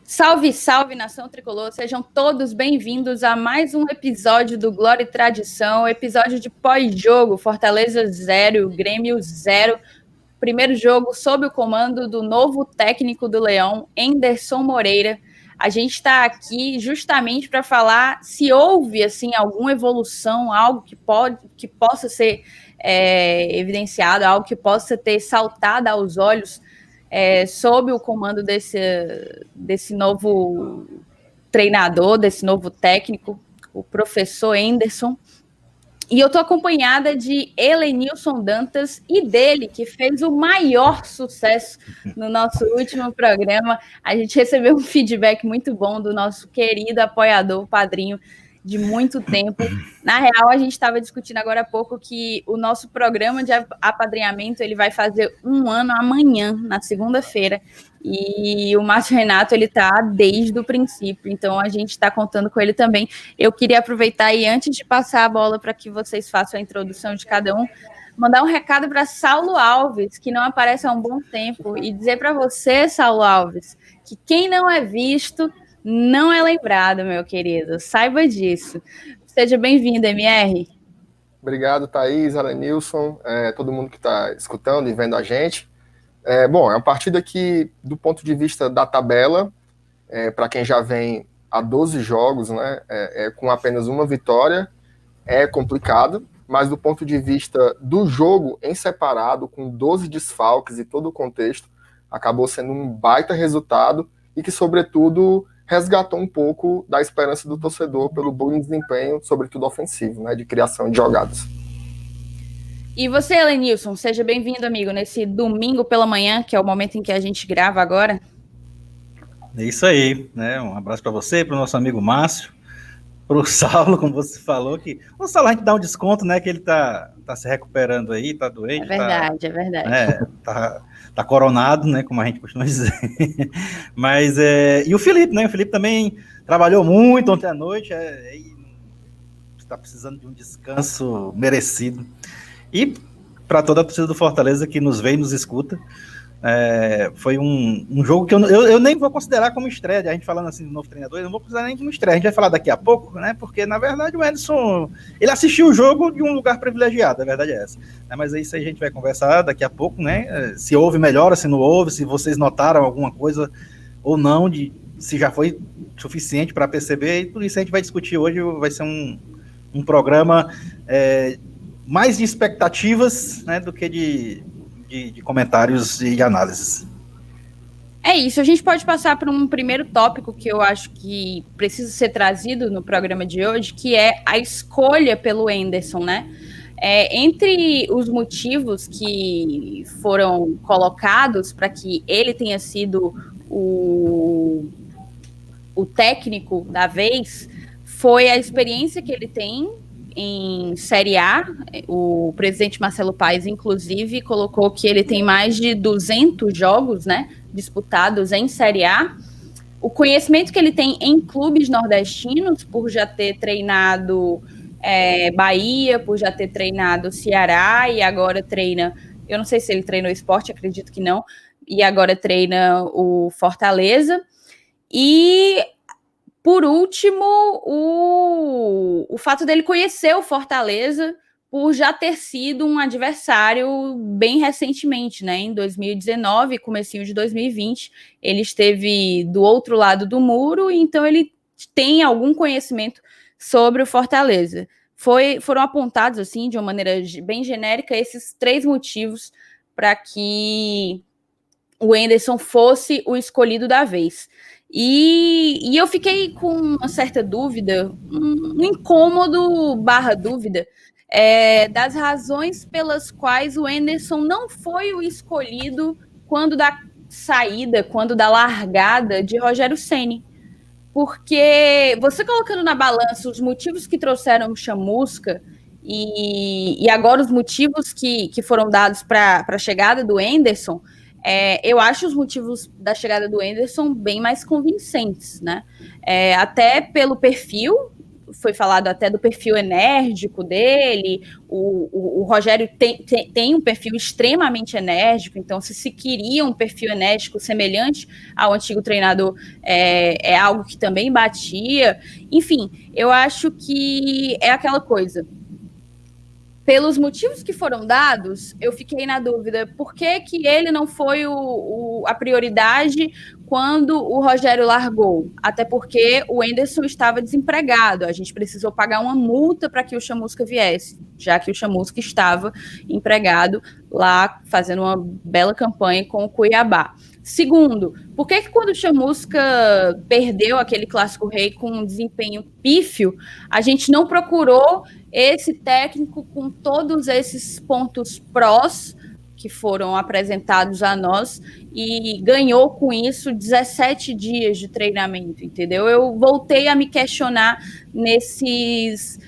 Salve, salve, nação tricolor! Sejam todos bem-vindos a mais um episódio do Glória e Tradição, episódio de pós-jogo, Fortaleza 0, Grêmio 0. Primeiro jogo sob o comando do novo técnico do Leão, Enderson Moreira. A gente está aqui justamente para falar se houve assim alguma evolução, algo que possa ser evidenciado, algo que possa ter saltado aos olhos sob o comando desse novo treinador, desse novo técnico, o professor Enderson. E eu estou acompanhada de Helenilson Dantas e dele, que fez o maior sucesso no nosso último programa. A gente recebeu um feedback muito bom do nosso querido apoiador, padrinho de muito tempo. Na real, a gente estava discutindo agora há pouco que o nosso programa de apadrinhamento ele vai fazer 1 ano amanhã, na segunda-feira. E o Márcio Renato, ele está desde o princípio, então a gente está contando com ele também. Eu queria aproveitar e antes de passar a bola para que vocês façam a introdução de cada um, mandar um recado para Saulo Alves, que não aparece há um bom tempo, e dizer para você, Saulo Alves, que quem não é visto não é lembrado, meu querido. Saiba disso. Seja bem-vindo, MR. Obrigado, Thaís, Helenilson, todo mundo que está escutando e vendo a gente. É uma partida que, do ponto de vista da tabela, para quem já vem a 12 jogos, né, com apenas uma vitória, é complicado, mas do ponto de vista do jogo em separado, com 12 desfalques e todo o contexto, acabou sendo um baita resultado e que, sobretudo, resgatou um pouco da esperança do torcedor pelo bom desempenho, sobretudo ofensivo, né, de criação de jogadas. E você, Helenilson, seja bem-vindo, amigo, nesse domingo pela manhã, que é o momento em que a gente grava agora. É isso aí, né? Um abraço para você, para o nosso amigo Márcio, para o Saulo, como você falou, que o Saulo a gente dá um desconto, né? Que ele tá se recuperando aí, tá doente. É verdade, é verdade. Né, tá coronado, né? Como a gente costuma dizer. Mas, e o Felipe, né? O Felipe também trabalhou muito ontem à noite, está precisando de um descanso merecido. E para toda a torcida do Fortaleza que nos vê e nos escuta, foi um jogo que eu nem vou considerar como estreia. A gente falando assim do novo treinador, eu não vou considerar nem como estreia. A gente vai falar daqui a pouco, né? Porque na verdade o Enderson, ele assistiu o jogo de um lugar privilegiado, a verdade é essa. Mas isso aí a gente vai conversar daqui a pouco, né? Se houve melhora, se não houve, se vocês notaram alguma coisa ou não, se já foi suficiente para perceber, e tudo isso a gente vai discutir hoje. Vai ser um programa mais de expectativas, né, do que de comentários e de análises. É isso, a gente pode passar para um primeiro tópico que eu acho que precisa ser trazido no programa de hoje, que é a escolha pelo Enderson, né? Entre os motivos que foram colocados para que ele tenha sido o técnico da vez, foi a experiência que ele tem em Série A. O presidente Marcelo Paes, inclusive, colocou que ele tem mais de 200 jogos, né, disputados em Série A. O conhecimento que ele tem em clubes nordestinos, por já ter treinado Bahia, por já ter treinado Ceará, e agora treina, eu não sei se ele treinou Sport, acredito que não, e agora treina o Fortaleza. E por último, o fato dele conhecer o Fortaleza por já ter sido um adversário bem recentemente, né? Em 2019, comecinho de 2020, ele esteve do outro lado do muro, então ele tem algum conhecimento sobre o Fortaleza. Foram apontados, assim, de uma maneira bem genérica, esses 3 motivos para que o Enderson fosse o escolhido da vez. E eu fiquei com uma certa dúvida, um incômodo / dúvida, das razões pelas quais o Enderson não foi o escolhido quando da saída, quando da largada de Rogério Ceni. Porque você colocando na balança os motivos que trouxeram o Chamusca e agora os motivos que foram dados para a chegada do Enderson, eu acho os motivos da chegada do Enderson bem mais convincentes, né? Até pelo perfil foi falado até do perfil enérgico dele, o Rogério tem um perfil extremamente enérgico, então se queria um perfil enérgico semelhante ao antigo treinador, é algo que também batia. Enfim, eu acho que é aquela coisa. Pelos motivos que foram dados, eu fiquei na dúvida por que ele não foi a prioridade quando o Rogério largou. Até porque o Enderson estava desempregado. A gente precisou pagar uma multa para que o Chamusca viesse, já que o Chamusca estava empregado lá, fazendo uma bela campanha com o Cuiabá. Segundo, por que quando o Chamusca perdeu aquele Clássico Rei com um desempenho pífio, a gente não procurou esse técnico com todos esses pontos prós que foram apresentados a nós e ganhou com isso 17 dias de treinamento, entendeu? Eu voltei a me questionar nesses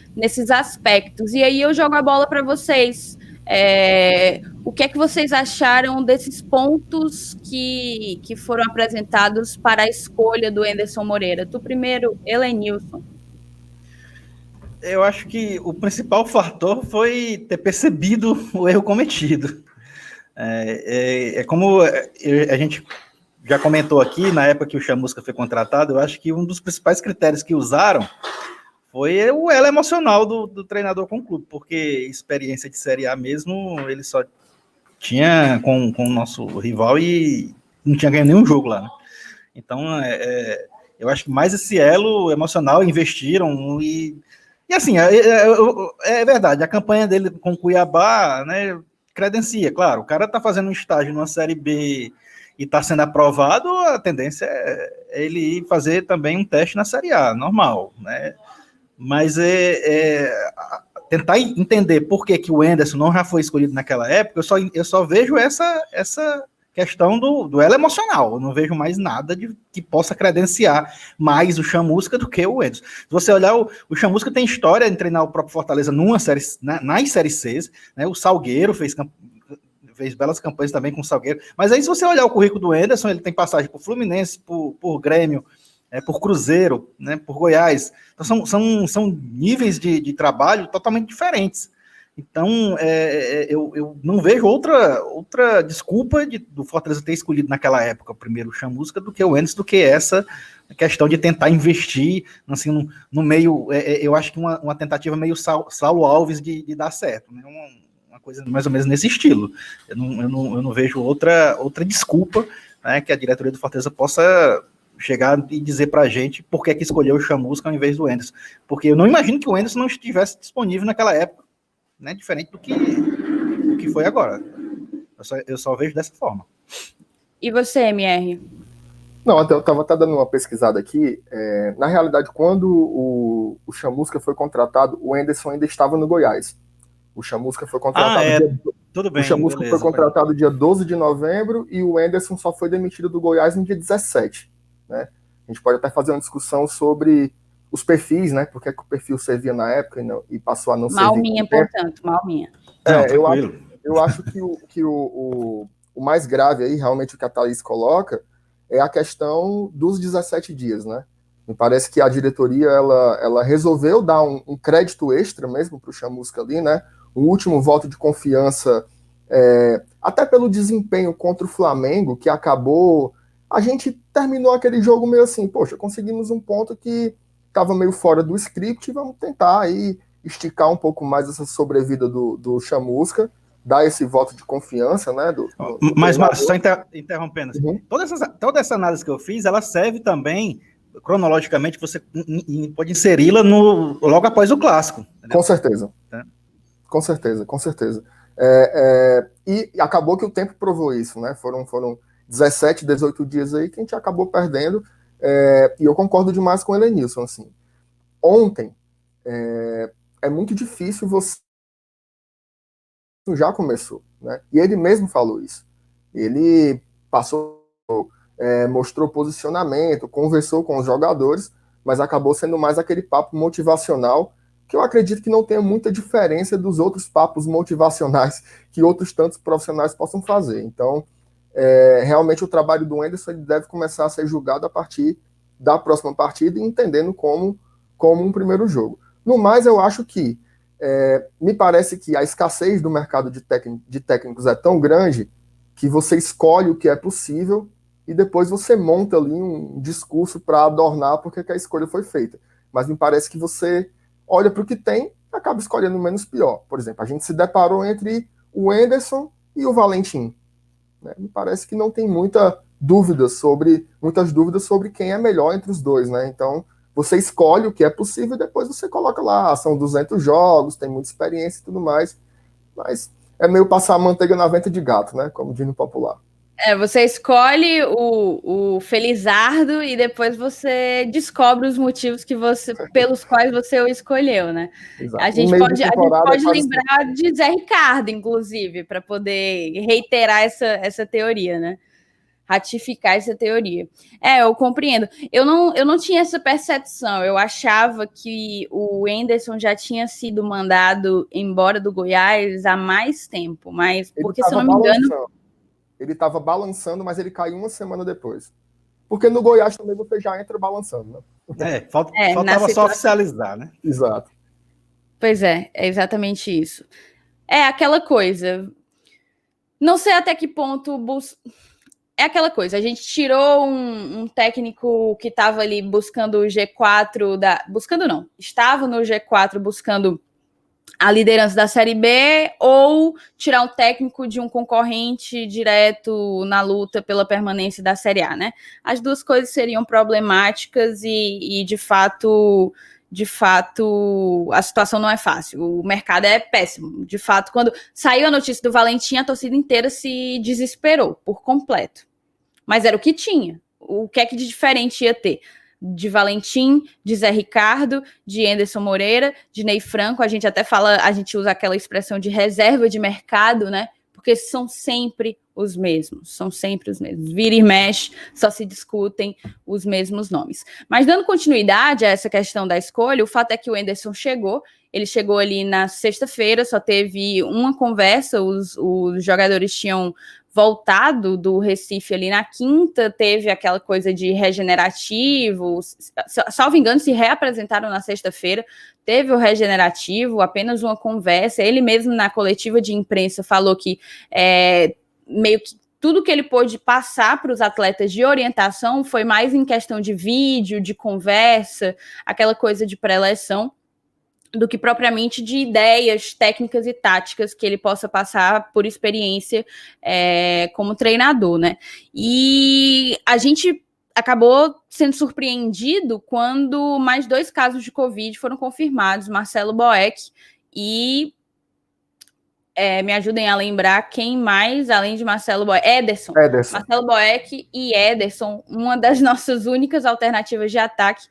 aspectos. E aí eu jogo a bola para vocês. O que é que vocês acharam desses pontos que foram apresentados para a escolha do Enderson Moreira? Tu primeiro, Helenilson. Eu acho que o principal fator foi ter percebido o erro cometido. Como a gente já comentou aqui, na época que o Chamusca foi contratado, eu acho que um dos principais critérios que usaram foi o elo emocional do treinador com o clube, porque experiência de Série A mesmo, ele só tinha com o nosso rival e não tinha ganho nenhum jogo lá, né? Então, eu acho que mais esse elo emocional investiram e assim, é verdade, a campanha dele com o Cuiabá, né, credencia, claro, o cara tá fazendo um estágio numa Série B e tá sendo aprovado, a tendência é ele ir fazer também um teste na Série A, normal, né? Mas tentar entender por que o Enderson não já foi escolhido naquela época, eu só vejo essa questão do elo emocional. Eu não vejo mais nada que possa credenciar mais o Chamusca do que o Enderson. Se você olhar, o Chamusca tem história em treinar o próprio Fortaleza nas Séries C, né? O Salgueiro fez belas campanhas também com o Salgueiro. Mas aí, se você olhar o currículo do Enderson, ele tem passagem por Fluminense, por Grêmio, por Cruzeiro, né, por Goiás. Então, são níveis de trabalho totalmente diferentes. Então, eu não vejo outra desculpa do Fortaleza ter escolhido naquela época o primeiro Chamusca do que o Enderson, do que essa questão de tentar investir assim, no meio, eu acho que uma tentativa meio Saulo Alves de dar certo, né? Uma coisa mais ou menos nesse estilo. Eu não vejo outra desculpa, né, que a diretoria do Fortaleza possa chegar e dizer pra gente por que escolheu o Chamusca ao invés do Enderson. Porque eu não imagino que o Enderson não estivesse disponível naquela época, né? Diferente do que foi agora. Eu só vejo dessa forma. E você, MR? Não, eu estava dando uma pesquisada aqui. Na realidade, quando o Chamusca foi contratado, o Enderson ainda estava no Goiás. O Chamusca foi contratado. Tudo bem. O Chamusca foi contratado dia 12 de novembro e o Enderson só foi demitido do Goiás no dia 17. Né? A gente pode até fazer uma discussão sobre os perfis, né? Porque o perfil servia na época e passou a não servir. Malminha, portanto, malminha. Eu acho que o mais grave aí, realmente, o que a Thaís coloca, é a questão dos 17 dias, né? Me parece que a diretoria, ela resolveu dar um crédito extra mesmo para o Chamusca ali, né? Um último voto de confiança, até pelo desempenho contra o Flamengo, que acabou... A gente terminou aquele jogo meio assim, poxa, conseguimos um ponto que estava meio fora do script, vamos tentar aí esticar um pouco mais essa sobrevida do Chamusca, dar esse voto de confiança, né? Mas, Márcio, só interrompendo, assim, toda essa análise que eu fiz, ela serve também, cronologicamente, você pode inseri-la logo após o clássico. Entendeu? Com certeza. Com certeza, com certeza. E acabou que o tempo provou isso, né? Foram 17, 18 dias aí que a gente acabou perdendo, e eu concordo demais com o Helenilson, assim. Ontem, é muito difícil você... Já começou, né? E ele mesmo falou isso. Ele passou, mostrou posicionamento, conversou com os jogadores, mas acabou sendo mais aquele papo motivacional, que eu acredito que não tenha muita diferença dos outros papos motivacionais que outros tantos profissionais possam fazer. Então, realmente o trabalho do Enderson ele deve começar a ser julgado a partir da próxima partida e entendendo como como um primeiro jogo. No mais, eu acho que me parece que a escassez do mercado de técnicos é tão grande que você escolhe o que é possível e depois você monta ali um discurso para adornar porque que a escolha foi feita. Mas me parece que você olha para o que tem e acaba escolhendo o menos pior. Por exemplo, a gente se deparou entre o Enderson e o Valentim. Né? Me parece que não tem muitas dúvidas sobre quem é melhor entre os dois. Né? Então, você escolhe o que é possível e depois você coloca lá, são 200 jogos, tem muita experiência e tudo mais. Mas é meio passar a manteiga na venta de gato, né? Como diz no popular. Você escolhe o felizardo e depois você descobre os motivos pelos quais você o escolheu, né? Exato. A gente pode lembrar de Zé Ricardo, inclusive, para poder reiterar essa teoria, né? Ratificar essa teoria. Eu compreendo. Eu não tinha essa percepção. Eu achava que o Enderson já tinha sido mandado embora do Goiás há mais tempo, mas porque, se eu não me engano... Ele estava balançando, mas ele caiu uma semana depois. Porque no Goiás também você já entra balançando, né? Faltava só oficializar, né? Exato. Pois é exatamente isso. É aquela coisa. Não sei até que ponto... É aquela coisa, a gente tirou um técnico que estava ali buscando o G4... Buscando não, estava no G4 buscando a liderança da Série B, ou tirar um técnico de um concorrente direto na luta pela permanência da Série A, né? As duas coisas seriam problemáticas e de fato, a situação não é fácil. O mercado é péssimo. De fato, quando saiu a notícia do Valentim, a torcida inteira se desesperou por completo. Mas era o que tinha. O que é que de diferente ia ter? De Valentim, de Zé Ricardo, de Enderson Moreira, de Ney Franco, a gente até fala, a gente usa aquela expressão de reserva de mercado, né? Porque são sempre os mesmos, Vira e mexe, só se discutem os mesmos nomes. Mas dando continuidade a essa questão da escolha, o fato é que o Enderson ele chegou ali na sexta-feira, só teve uma conversa, os jogadores tinham voltado do Recife ali na quinta, teve aquela coisa de regenerativo, salvo engano, se reapresentaram na sexta-feira, teve o regenerativo, apenas uma conversa, ele mesmo na coletiva de imprensa falou que meio que tudo que ele pôde passar para os atletas de orientação foi mais em questão de vídeo, de conversa, aquela coisa de pré-eleção, do que propriamente de ideias técnicas e táticas que ele possa passar por experiência como treinador, né? E a gente acabou sendo surpreendido quando mais 2 casos de Covid foram confirmados, Marcelo Boeck e... me ajudem a lembrar quem mais, além de Marcelo Boeck, Ederson. Marcelo Boeck e Ederson, uma das nossas únicas alternativas de ataque,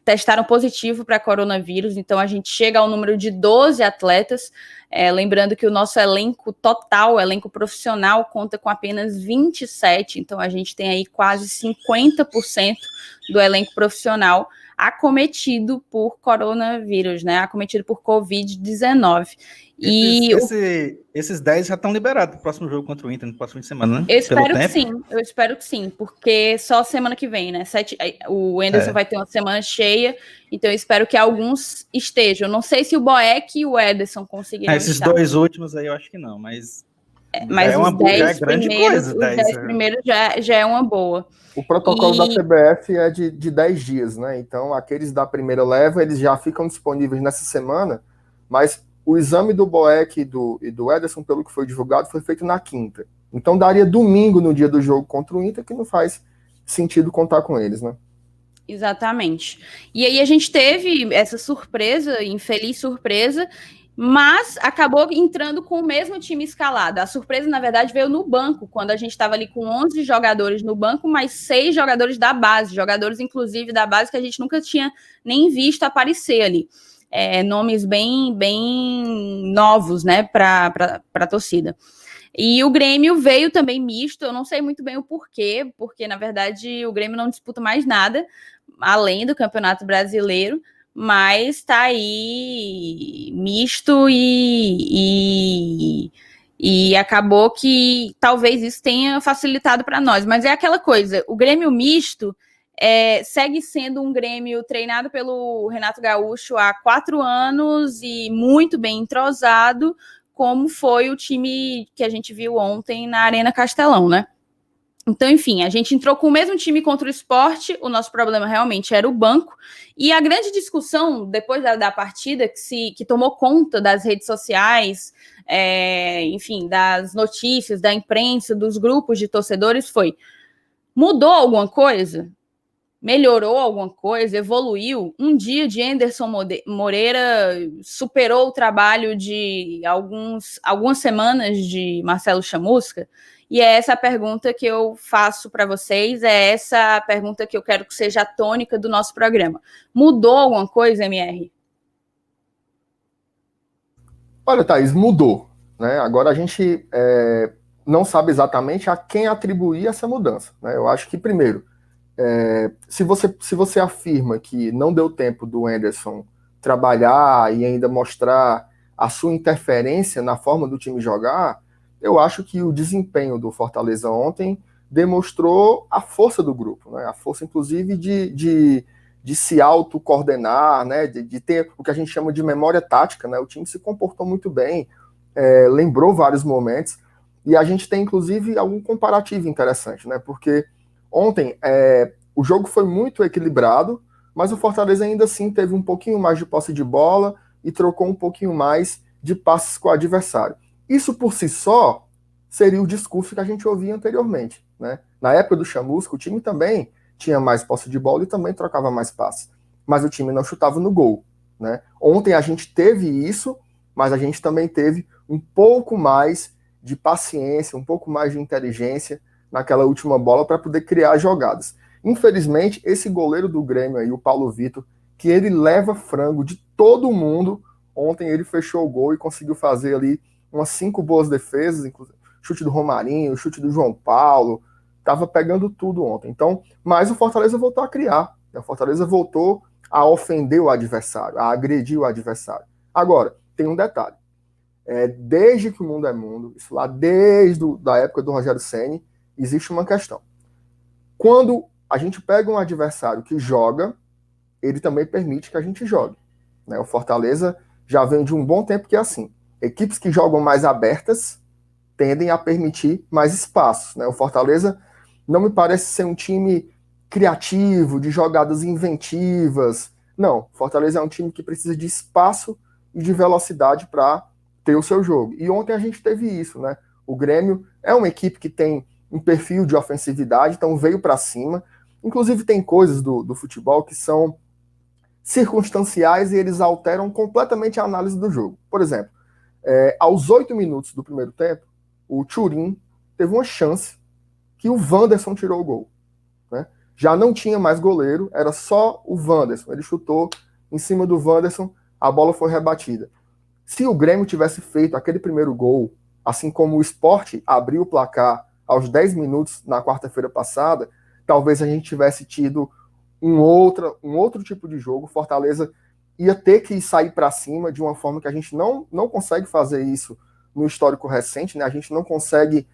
testaram positivo para coronavírus, então a gente chega ao número de 12 atletas, lembrando que o nosso elenco total, o elenco profissional, conta com apenas 27, então a gente tem aí quase 50% do elenco profissional acometido por coronavírus, né? Acometido por Covid-19. Esses 10 já estão liberados para o próximo jogo contra o Inter, no próximo fim de semana, né? Eu espero que sim, porque só semana que vem, né? O Enderson vai ter uma semana cheia, então eu espero que alguns estejam. Não sei se o Boeck e o Ederson conseguirão esses estar. 2 últimos aí eu acho que não, mas os 10 primeiros, os 10 primeiros já é uma boa. O protocolo da CBF é de 10 dias, né? Então, aqueles da primeira leva, eles já ficam disponíveis nessa semana, mas o exame do Boeck e do Ederson, pelo que foi divulgado, foi feito na quinta. Então, daria domingo no dia do jogo contra o Inter, que não faz sentido contar com eles, né? Exatamente. E aí a gente teve essa surpresa, infeliz surpresa, mas acabou entrando com o mesmo time escalado. A surpresa, na verdade, veio no banco, quando a gente estava ali com 11 jogadores no banco, mais 6 jogadores da base, jogadores, inclusive, da base que a gente nunca tinha nem visto aparecer ali. Nomes bem novos, né, para a torcida. E o Grêmio veio também misto, eu não sei muito bem o porquê, porque, na verdade, o Grêmio não disputa mais nada, além do Campeonato Brasileiro, mas tá aí misto e acabou que talvez isso tenha facilitado para nós. Mas é aquela coisa, o Grêmio misto segue sendo um Grêmio treinado pelo Renato Gaúcho há 4 anos e muito bem entrosado, como foi o time que a gente viu ontem na Arena Castelão, né? Então, enfim, a gente entrou com o mesmo time contra o Sport, o nosso problema realmente era o banco, e a grande discussão, depois da partida, que tomou conta das redes sociais, enfim, das notícias, da imprensa, dos grupos de torcedores, foi: mudou alguma coisa? Melhorou alguma coisa? Evoluiu? Um dia de Anderson Moreira superou o trabalho de algumas semanas de Marcelo Chamusca? E é essa a pergunta que eu faço para vocês, é essa a pergunta que eu quero que seja a tônica do nosso programa. Mudou alguma coisa, MR? Olha, Thaís, mudou, né? Agora a gente não sabe exatamente a quem atribuir essa mudança, né? Eu acho que, primeiro, se você afirma que não deu tempo do Anderson trabalhar e ainda mostrar a sua interferência na forma do time jogar, eu acho que o desempenho do Fortaleza ontem demonstrou a força do grupo, né? A força, inclusive, de se autocoordenar, né? De ter o que a gente chama de memória tática, né? O time se comportou muito bem, lembrou vários momentos, e a gente tem, inclusive, algum comparativo interessante, né? Porque ontem o jogo foi muito equilibrado, mas o Fortaleza ainda assim teve um pouquinho mais de posse de bola e trocou um pouquinho mais de passes com o adversário. Isso por si só seria o discurso que a gente ouvia anteriormente, né? Na época do Chamusca, o time também tinha mais posse de bola e também trocava mais passes, mas o time não chutava no gol, né? Ontem a gente teve isso, mas a gente também teve um pouco mais de paciência, um pouco mais de inteligência naquela última bola para poder criar jogadas. Infelizmente, esse goleiro do Grêmio aí, o Paulo Vitor, que ele leva frango de todo mundo, ontem ele fechou o gol e conseguiu fazer ali umas 5 boas defesas, inclusive chute do Romarinho, chute do João Paulo, estava pegando tudo ontem. Então, mas o Fortaleza voltou a criar, o Fortaleza voltou a ofender o adversário, a agredir o adversário. Agora, tem um detalhe, desde que o mundo é mundo, isso lá desde a época do Rogério Ceni, existe uma questão. Quando a gente pega um adversário que joga, ele também permite que a gente jogue, né? O Fortaleza já vem de um bom tempo que é assim. Equipes que jogam mais abertas tendem a permitir mais espaços, né? O Fortaleza não me parece ser um time criativo, de jogadas inventivas. Não, o Fortaleza é um time que precisa de espaço e de velocidade para ter o seu jogo. E ontem a gente teve isso, né? O Grêmio é uma equipe que tem um perfil de ofensividade, então veio para cima. Inclusive tem coisas do futebol que são circunstanciais e eles alteram completamente a análise do jogo. Por exemplo, aos 8 minutos do primeiro tempo, o Thuram teve uma chance que o Wanderson tirou o gol, né? Já não tinha mais goleiro, era só o Wanderson. Ele chutou em cima do Wanderson, a bola foi rebatida. Se o Grêmio tivesse feito aquele primeiro gol, assim como o Sport abriu o placar aos 10 minutos na quarta-feira passada, talvez a gente tivesse tido um outro tipo de jogo. Fortaleza ia ter que sair para cima de uma forma que a gente não consegue fazer isso no histórico recente, né? A gente não consegue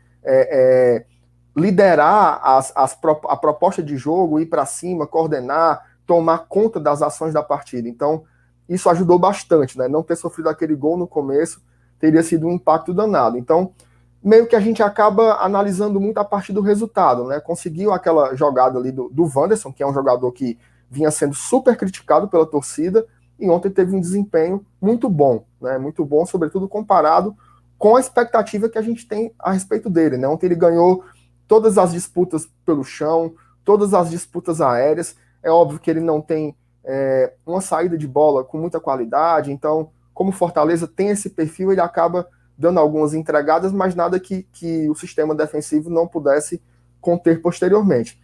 liderar a proposta de jogo, ir para cima, coordenar, tomar conta das ações da partida. Então, isso ajudou bastante, né? Não ter sofrido aquele gol no começo teria sido um impacto danado. Então, meio que a gente acaba analisando muito a partir do resultado, né? Conseguiu aquela jogada ali do Wanderson, que é um jogador que vinha sendo super criticado pela torcida, e ontem teve um desempenho muito bom, né? Muito bom, sobretudo comparado com a expectativa que a gente tem a respeito dele, né? Ontem ele ganhou todas as disputas pelo chão, todas as disputas aéreas. É óbvio que ele não tem uma saída de bola com muita qualidade, então, como o Fortaleza tem esse perfil, ele acaba dando algumas entregadas, mas nada que o sistema defensivo não pudesse conter posteriormente.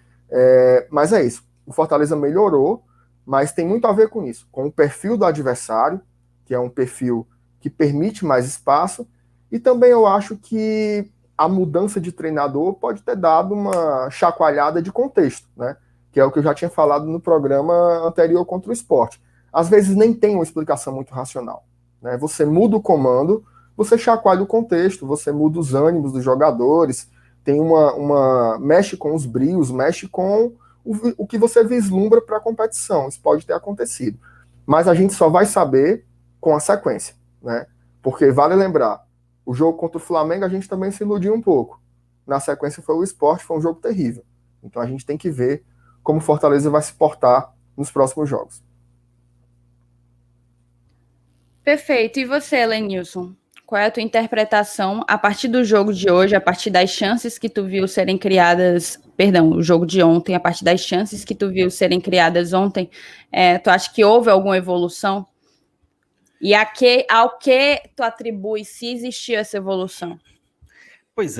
Mas é isso, o Fortaleza melhorou, mas tem muito a ver com isso, com o perfil do adversário, que é um perfil que permite mais espaço, e também eu acho que a mudança de treinador pode ter dado uma chacoalhada de contexto, né? Que é o que eu já tinha falado no programa anterior contra o Sport. Às vezes nem tem uma explicação muito racional, né? Você muda o comando, você chacoalha o contexto, você muda os ânimos dos jogadores, tem mexe com os brios, mexe com o que você vislumbra para a competição. Isso pode ter acontecido. Mas a gente só vai saber com a sequência, né? Porque vale lembrar, o jogo contra o Flamengo a gente também se iludiu um pouco. Na sequência foi o Sport, foi um jogo terrível. Então a gente tem que ver como o Fortaleza vai se portar nos próximos jogos. Perfeito. E você, Lenilson? Qual é a tua interpretação a partir do jogo de hoje, a partir das chances que tu viu serem criadas, perdão, o jogo de ontem, a partir das chances que tu viu serem criadas ontem, tu acha que houve alguma evolução? E ao que tu atribui, se existiu essa evolução? Pois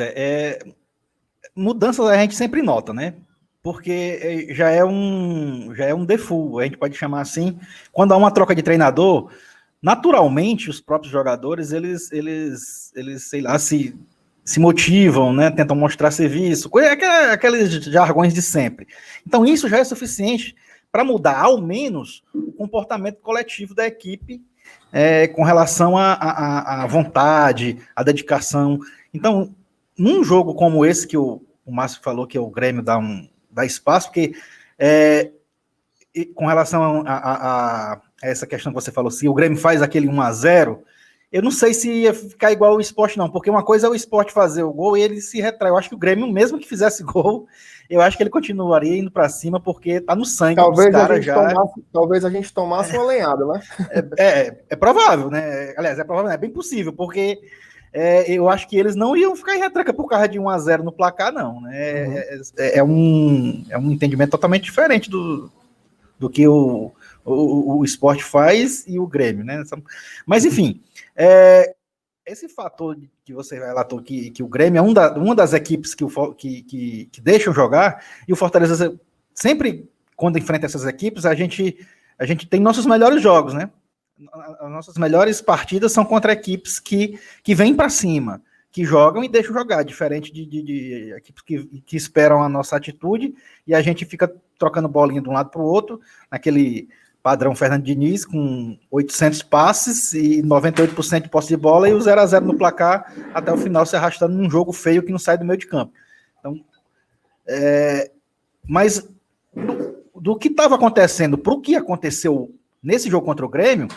mudanças a gente sempre nota, né? Porque já é um default, a gente pode chamar assim. Quando há uma troca de treinador, naturalmente os próprios jogadores eles sei lá, se motivam, né? Tentam mostrar serviço, aqueles jargões de sempre. Então isso já é suficiente para mudar ao menos o comportamento coletivo da equipe com relação à vontade, à dedicação. Então, num jogo como esse que o Márcio falou, que o Grêmio dá espaço, porque com relação a essa questão que você falou, se o Grêmio faz aquele 1-0, eu não sei se ia ficar igual o Sport, não, porque uma coisa é o Sport fazer o gol e ele se retrai. Eu acho que o Grêmio, mesmo que fizesse gol, eu acho que ele continuaria indo para cima, porque tá no sangue dos caras já. Talvez a gente tomasse uma lenhada, né? É provável, né? Aliás, é provável, é bem possível, porque eu acho que eles não iam ficar em retranca por causa de 1-0 no placar, não. Né? É um entendimento totalmente diferente do que o Sport faz e o Grêmio, né? Mas, enfim, esse fator que você relatou, que o Grêmio é uma das equipes que deixam jogar, e o Fortaleza sempre, quando enfrenta essas equipes, a gente tem nossos melhores jogos, né? As nossas melhores partidas são contra equipes que vêm para cima, que jogam e deixam jogar, diferente de equipes que esperam a nossa atitude e a gente fica trocando bolinha de um lado para o outro, naquele padrão Fernando Diniz, com 800 passes e 98% de posse de bola e o 0-0 no placar até o final se arrastando num jogo feio que não sai do meio de campo. Então, mas do que estava acontecendo para o que aconteceu nesse jogo contra o Grêmio,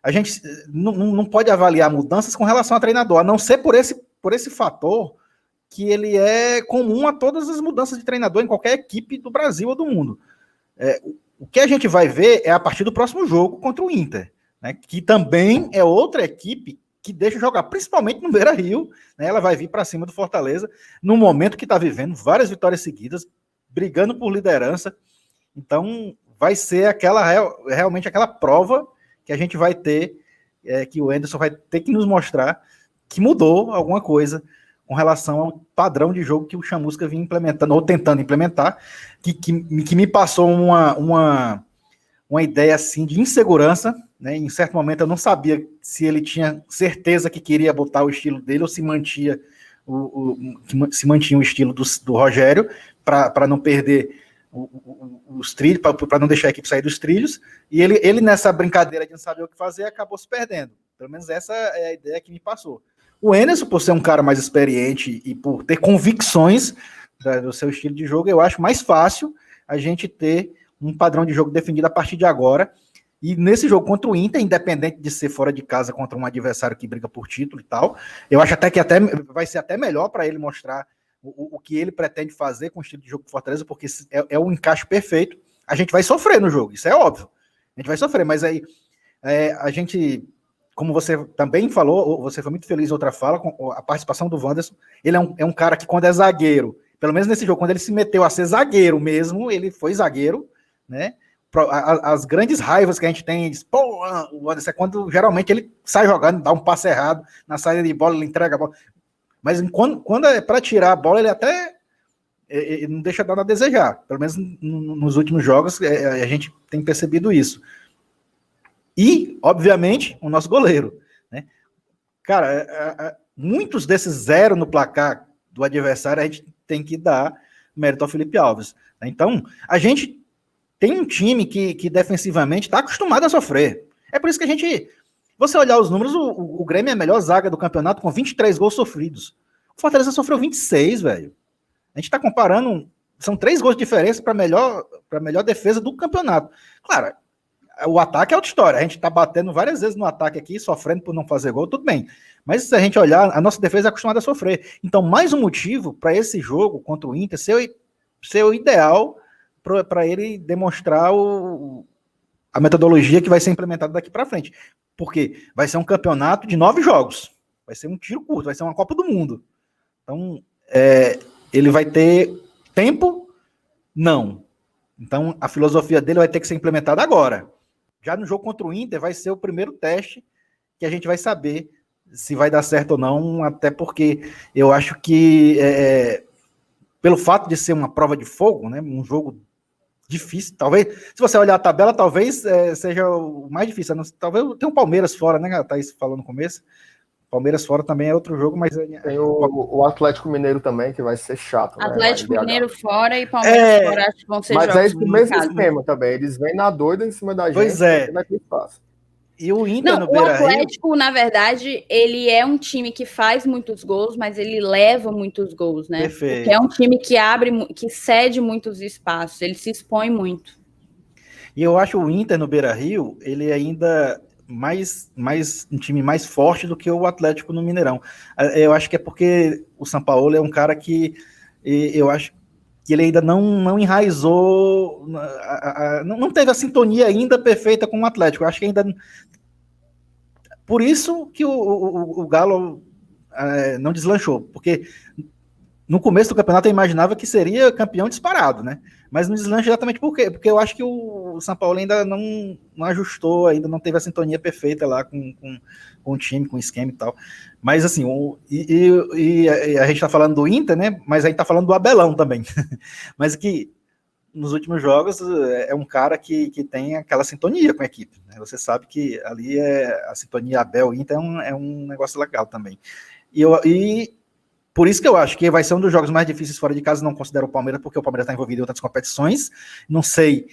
a gente não pode avaliar mudanças com relação a treinador, a não ser por esse fator que ele é comum a todas as mudanças de treinador em qualquer equipe do Brasil ou do mundo. O que a gente vai ver é a partir do próximo jogo contra o Inter, né, que também é outra equipe que deixa jogar, principalmente no Beira-Rio, né, ela vai vir para cima do Fortaleza, no momento que está vivendo várias vitórias seguidas, brigando por liderança. Então, vai ser realmente aquela prova que a gente vai ter, que o Anderson vai ter que nos mostrar que mudou alguma coisa com relação ao padrão de jogo que o Chamusca vinha implementando, ou tentando implementar, que me passou uma ideia assim de insegurança, né? Em certo momento eu não sabia se ele tinha certeza que queria botar o estilo dele ou se mantinha o estilo do Rogério para não perder os trilhos, para não deixar a equipe sair dos trilhos, e ele nessa brincadeira de não saber o que fazer, acabou se perdendo. Pelo menos essa é a ideia que me passou. O Enes, por ser um cara mais experiente e por ter convicções do seu estilo de jogo, eu acho mais fácil a gente ter um padrão de jogo definido a partir de agora. E nesse jogo contra o Inter, independente de ser fora de casa contra um adversário que briga por título e tal, eu acho até que vai ser até melhor para ele mostrar o que ele pretende fazer com o estilo de jogo do Fortaleza, porque é o encaixe perfeito. A gente vai sofrer no jogo, isso é óbvio. A gente vai sofrer, mas aí a gente, como você também falou, você foi muito feliz em outra fala, com a participação do Wanderson. Ele é um cara que, quando é zagueiro, pelo menos nesse jogo, quando ele se meteu a ser zagueiro mesmo, ele foi zagueiro, né? As grandes raivas que a gente tem, pô, o Wanderson, é quando geralmente ele sai jogando, dá um passe errado, na saída de bola ele entrega a bola. Mas quando é para tirar a bola, ele não deixa nada a desejar. Pelo menos nos últimos jogos, a gente tem percebido isso. E, obviamente, o nosso goleiro, né? Cara, muitos desses 0 no placar do adversário, a gente tem que dar mérito ao Felipe Alves. Então, a gente tem um time que defensivamente está acostumado a sofrer. É por isso que a gente... Você olhar os números, o Grêmio é a melhor zaga do campeonato com 23 gols sofridos. O Fortaleza sofreu 26, velho. A gente está comparando são 3 gols de diferença para a melhor defesa do campeonato. Claro, o ataque é outra história. A gente está batendo várias vezes no ataque aqui, sofrendo por não fazer gol, tudo bem. Mas se a gente olhar, a nossa defesa é acostumada a sofrer. Então, mais um motivo para esse jogo contra o Inter ser o ideal para ele demonstrar a metodologia que vai ser implementada daqui para frente. Porque vai ser um campeonato de 9 jogos. Vai ser um tiro curto, vai ser uma Copa do Mundo. Então, ele vai ter tempo? Não. Então, a filosofia dele vai ter que ser implementada agora. Já no jogo contra o Inter, vai ser o primeiro teste que a gente vai saber se vai dar certo ou não, até porque eu acho que, pelo fato de ser uma prova de fogo, né, um jogo difícil, talvez, se você olhar a tabela, talvez seja o mais difícil. Talvez tenha um Palmeiras fora, né, Thaís falou no começo. Palmeiras fora também é outro jogo, mas... Tem o Atlético Mineiro também, que vai ser chato. Atlético né, Mineiro fora e Palmeiras fora, acho que vão ser mas jogos. Mas é o mesmo esquema também. Eles vêm na doida em cima da gente. Pois é. Vai ter espaço. E o Inter no o Atlético, na verdade, ele é um time que faz muitos gols, mas ele leva muitos gols, né? Perfeito. Porque é um time que cede muitos espaços, ele se expõe muito. E eu acho o Inter no Beira-Rio, ele ainda... um time mais forte do que o Atlético no Mineirão. Eu acho que é porque o Sampaoli é um cara que eu acho que ele ainda não enraizou, não teve a sintonia ainda perfeita com o Atlético. Eu acho que ainda... Por isso que o Galo não deslanchou, porque no começo do campeonato eu imaginava que seria campeão disparado, né? Mas não deslancha exatamente por quê? Porque eu acho que o São Paulo ainda não ajustou, ainda não teve a sintonia perfeita lá com o time, com o esquema e tal. Mas assim, a gente tá falando do Inter, né? Mas a gente tá falando do Abelão também. Mas que nos últimos jogos é um cara que tem aquela sintonia com a equipe, né? Você sabe que ali a sintonia Abel-Inter é um negócio legal também. E por isso que eu acho que vai ser um dos jogos mais difíceis fora de casa, não considero o Palmeiras, porque o Palmeiras está envolvido em outras competições. Não sei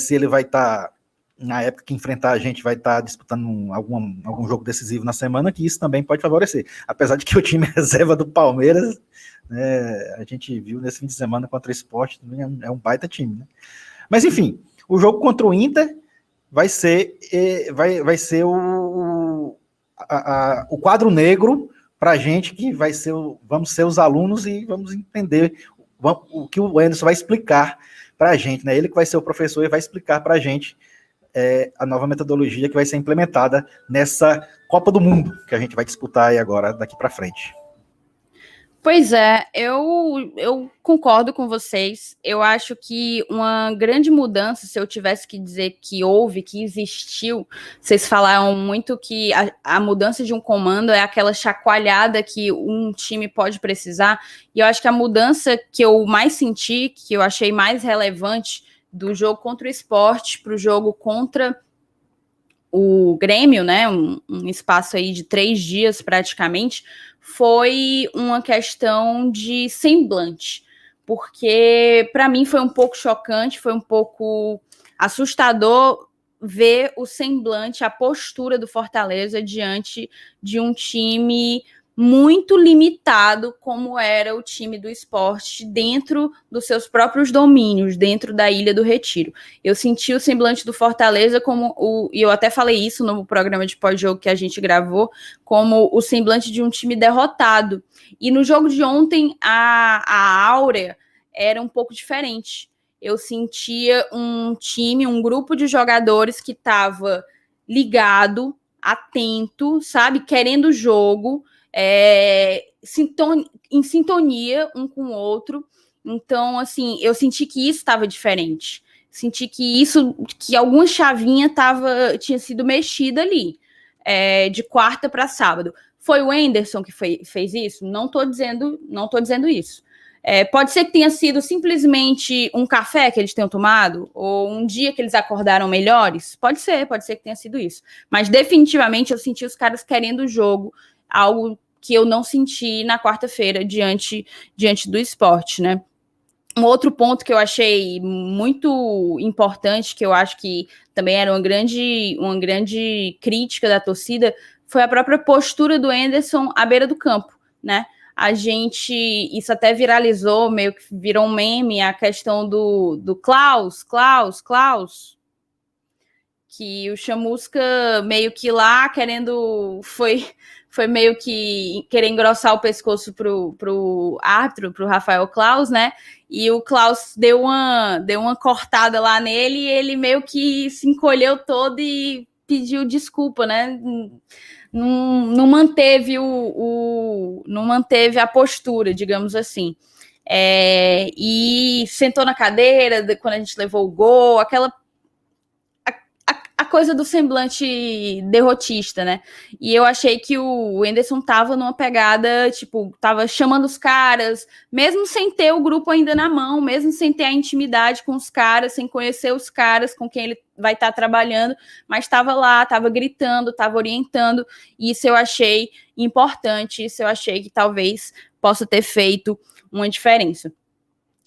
se ele vai estar, na época que enfrentar a gente, vai estar disputando algum jogo decisivo na semana, que isso também pode favorecer. Apesar de que o time reserva do Palmeiras, a gente viu nesse fim de semana contra o Sport, é um baita time, né? Mas enfim, o jogo contra o Inter vai ser o quadro negro para a gente, que vamos ser os alunos e vamos entender o que o Anderson vai explicar para a gente, né? Ele que vai ser o professor e vai explicar para a gente a nova metodologia que vai ser implementada nessa Copa do Mundo que a gente vai disputar aí agora, daqui para frente. Pois é, eu concordo com vocês. Eu acho que uma grande mudança, se eu tivesse que dizer que houve, que existiu, vocês falaram muito que a mudança de um comando é aquela chacoalhada que um time pode precisar, e eu acho que a mudança que eu mais senti, que eu achei mais relevante do jogo contra o Sport para o jogo contra o Grêmio, né, um espaço aí de 3 dias praticamente, foi uma questão de semblante, porque para mim foi um pouco chocante, foi um pouco assustador ver o semblante, a postura do Fortaleza diante de um time muito limitado, como era o time do Sport, dentro dos seus próprios domínios, dentro da Ilha do Retiro. Eu senti o semblante do Fortaleza e eu até falei isso no programa de pós-jogo que a gente gravou, como o semblante de um time derrotado. E no jogo de ontem, a áurea era um pouco diferente. Eu sentia um time, um grupo de jogadores que estava ligado, atento, sabe, querendo o jogo, em sintonia um com o outro. Então, assim, eu senti que isso estava diferente. Senti que alguma chavinha tinha sido mexida ali, de quarta para sábado. Foi o Anderson que fez isso? Não tô dizendo isso. Pode ser que tenha sido simplesmente um café que eles tenham tomado, ou um dia que eles acordaram melhores. Pode ser que tenha sido isso. Mas definitivamente eu senti os caras querendo o jogo, algo que eu não senti na quarta-feira diante do Sport, né? Um outro ponto que eu achei muito importante, que eu acho que também era uma grande crítica da torcida, foi a própria postura do Anderson à beira do campo, né? isso até viralizou, meio que virou um meme, a questão do Klaus, que o Chamusca meio que lá querendo, foi meio que querer engrossar o pescoço pro árbitro, pro Rafael Klaus, né? E o Klaus deu uma cortada lá nele e ele meio que se encolheu todo e pediu desculpa, né? Não manteve não manteve a postura, digamos assim. E sentou na cadeira quando a gente levou o gol, aquela a coisa do semblante derrotista, né? E eu achei que o Henderson tava numa pegada, tipo, tava chamando os caras, mesmo sem ter o grupo ainda na mão, mesmo sem ter a intimidade com os caras, sem conhecer os caras com quem ele vai estar trabalhando, mas estava lá, estava gritando, estava orientando, e isso eu achei importante, isso eu achei que talvez possa ter feito uma diferença.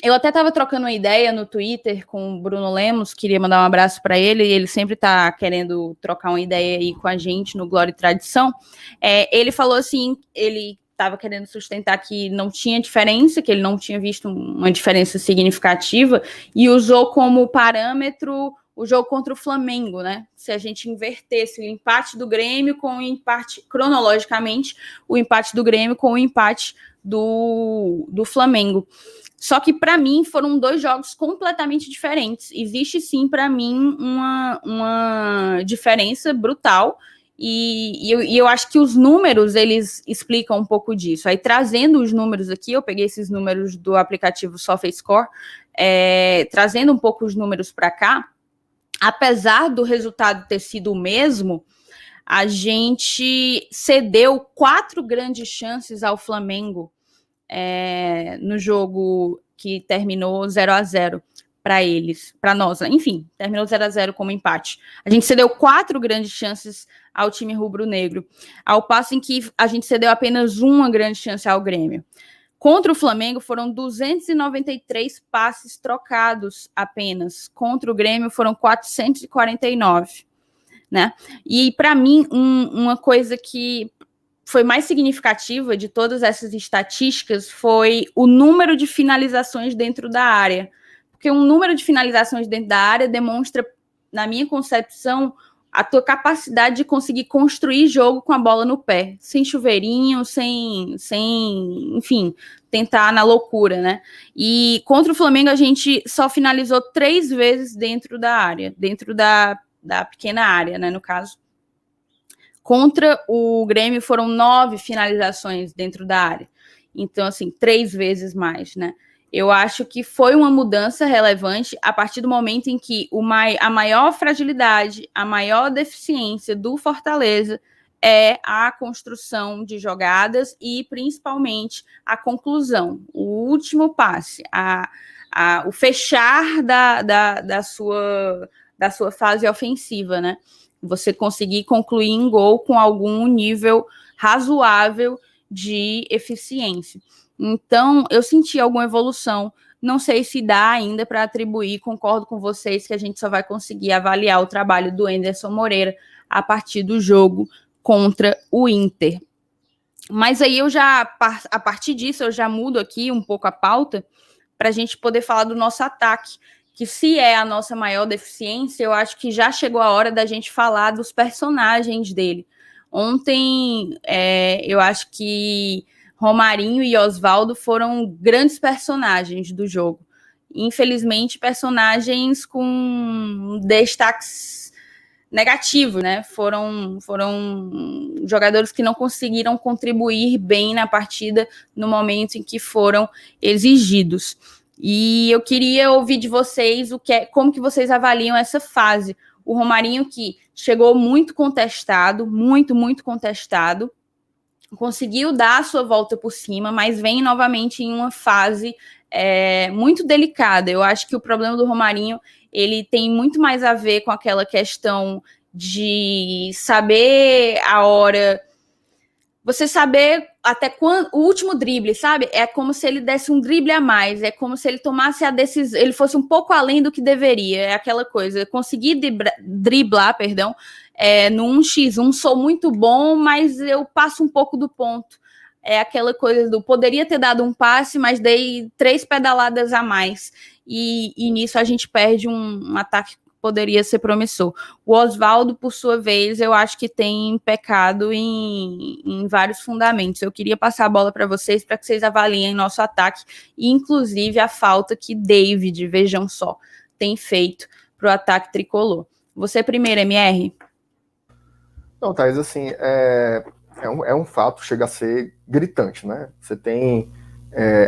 Eu até estava trocando uma ideia no Twitter com o Bruno Lemos, queria mandar um abraço para ele, e ele sempre está querendo trocar uma ideia aí com a gente no Glória e Tradição. Ele falou assim, ele estava querendo sustentar que não tinha diferença, que ele não tinha visto uma diferença significativa, e usou como parâmetro o jogo contra o Flamengo, né? Se a gente invertesse o empate do Grêmio com o empate, cronologicamente, o empate do Grêmio com o empate do Flamengo. Só que, para mim, foram dois jogos completamente diferentes. Existe, sim, para mim, uma diferença brutal. E eu acho que os números, eles explicam um pouco disso. Aí, trazendo os números aqui, eu peguei esses números do aplicativo SofaScore, trazendo um pouco os números para cá, apesar do resultado ter sido o mesmo, a gente cedeu 4 grandes chances ao Flamengo no jogo que terminou 0-0 para eles, para nós, enfim, terminou 0-0 como empate. A gente cedeu 4 grandes chances ao time rubro-negro, ao passo em que a gente cedeu apenas uma grande chance ao Grêmio. Contra o Flamengo foram 293 passes trocados apenas, contra o Grêmio foram 449, né? E para mim, uma coisa que foi mais significativa de todas essas estatísticas foi o número de finalizações dentro da área. Porque um número de finalizações dentro da área demonstra, na minha concepção, a tua capacidade de conseguir construir jogo com a bola no pé, sem chuveirinho, sem enfim, tentar na loucura, né? E contra o Flamengo a gente só finalizou 3 vezes dentro da área, dentro da pequena área, né, no caso. Contra o Grêmio foram 9 finalizações dentro da área. Então, assim, 3 vezes mais, né? Eu acho que foi uma mudança relevante a partir do momento em que a maior fragilidade, a maior deficiência do Fortaleza é a construção de jogadas e, principalmente, a conclusão, o último passe, o fechar da sua fase ofensiva, né? Você conseguir concluir em gol com algum nível razoável de eficiência. Então, eu senti alguma evolução. Não sei se dá ainda para atribuir, concordo com vocês que a gente só vai conseguir avaliar o trabalho do Anderson Moreira a partir do jogo contra o Inter. Mas aí a partir disso, eu já mudo aqui um pouco a pauta para a gente poder falar do nosso ataque, que se é a nossa maior deficiência, eu acho que já chegou a hora da gente falar dos personagens dele. Ontem, eu acho que Romarinho e Osvaldo foram grandes personagens do jogo. Infelizmente, personagens com destaques negativos, né? Foram jogadores que não conseguiram contribuir bem na partida no momento em que foram exigidos. E eu queria ouvir de vocês como que vocês avaliam essa fase. O Romarinho, que chegou muito contestado, muito contestado, conseguiu dar a sua volta por cima, mas vem novamente em uma fase muito delicada. Eu acho que o problema do Romarinho, ele tem muito mais a ver com aquela questão de saber a hora, você saber até quando, o último drible, sabe? É como se ele desse um drible a mais, é como se ele tomasse a decisão, ele fosse um pouco além do que deveria, é aquela coisa, conseguir driblar, no 1x1, sou muito bom, mas eu passo um pouco do ponto. é aquela coisa do poderia ter dado um passe, mas dei 3 pedaladas a mais. E nisso a gente perde um ataque que poderia ser promissor. O Oswaldo, por sua vez, eu acho que tem pecado em vários fundamentos. Eu queria passar a bola para vocês, para que vocês avaliem nosso ataque, e inclusive a falta que David, vejam só, tem feito para o ataque tricolor. Você primeiro, MR? Não, Thaís, assim, é um fato, chega a ser gritante, né? Você tem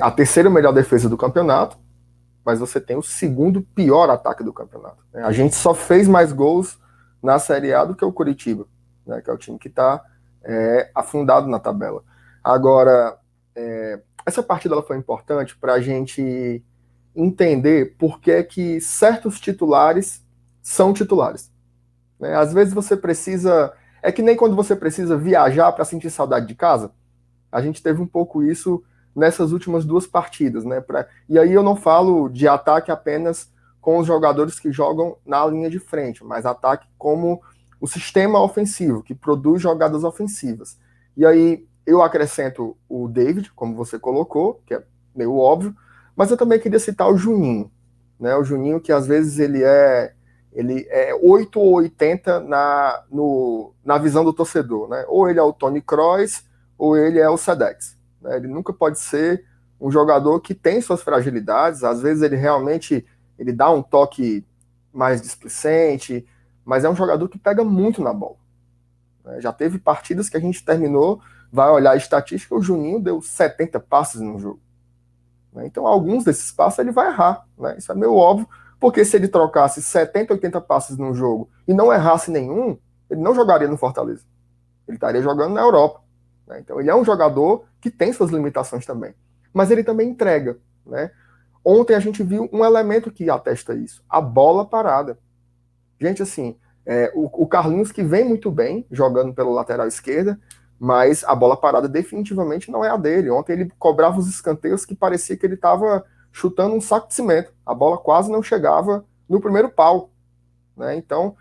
a terceira melhor defesa do campeonato, mas você tem o segundo pior ataque do campeonato, né? A gente só fez mais gols na Série A do que o Coritiba, né? Que é o time que está afundado na tabela. Agora, essa partida ela foi importante para a gente entender por que certos titulares são titulares, né? Às vezes você precisa... É que nem quando você precisa viajar para sentir saudade de casa. A gente teve um pouco isso nessas últimas 2 partidas, né? E aí eu não falo de ataque apenas com os jogadores que jogam na linha de frente, mas ataque como o sistema ofensivo, que produz jogadas ofensivas. E aí eu acrescento o David, como você colocou, que é meio óbvio, mas eu também queria citar o Juninho, né? O Juninho, que às vezes ele é 8 ou 80 na visão do torcedor, né? Ou ele é o Toni Kroos, ou ele é o Sedex, né? Ele nunca pode ser um jogador que tem suas fragilidades, às vezes ele dá um toque mais displicente, mas é um jogador que pega muito na bola, né? Já teve partidas que a gente terminou, vai olhar a estatística, o Juninho deu 70 passes no jogo, né? Então alguns desses passes ele vai errar, né? Isso é meio óbvio, porque se ele trocasse 70, 80 passes num jogo e não errasse nenhum, ele não jogaria no Fortaleza. Ele estaria jogando na Europa, né? Então ele é um jogador que tem suas limitações também. Mas ele também entrega, né? Ontem a gente viu um elemento que atesta isso, a bola parada. Gente, assim, o Carlinhos que vem muito bem jogando pela lateral esquerda, mas a bola parada definitivamente não é a dele. Ontem ele cobrava os escanteios que parecia que ele estava chutando um saco de cimento. A bola quase não chegava no primeiro pau, né? Então,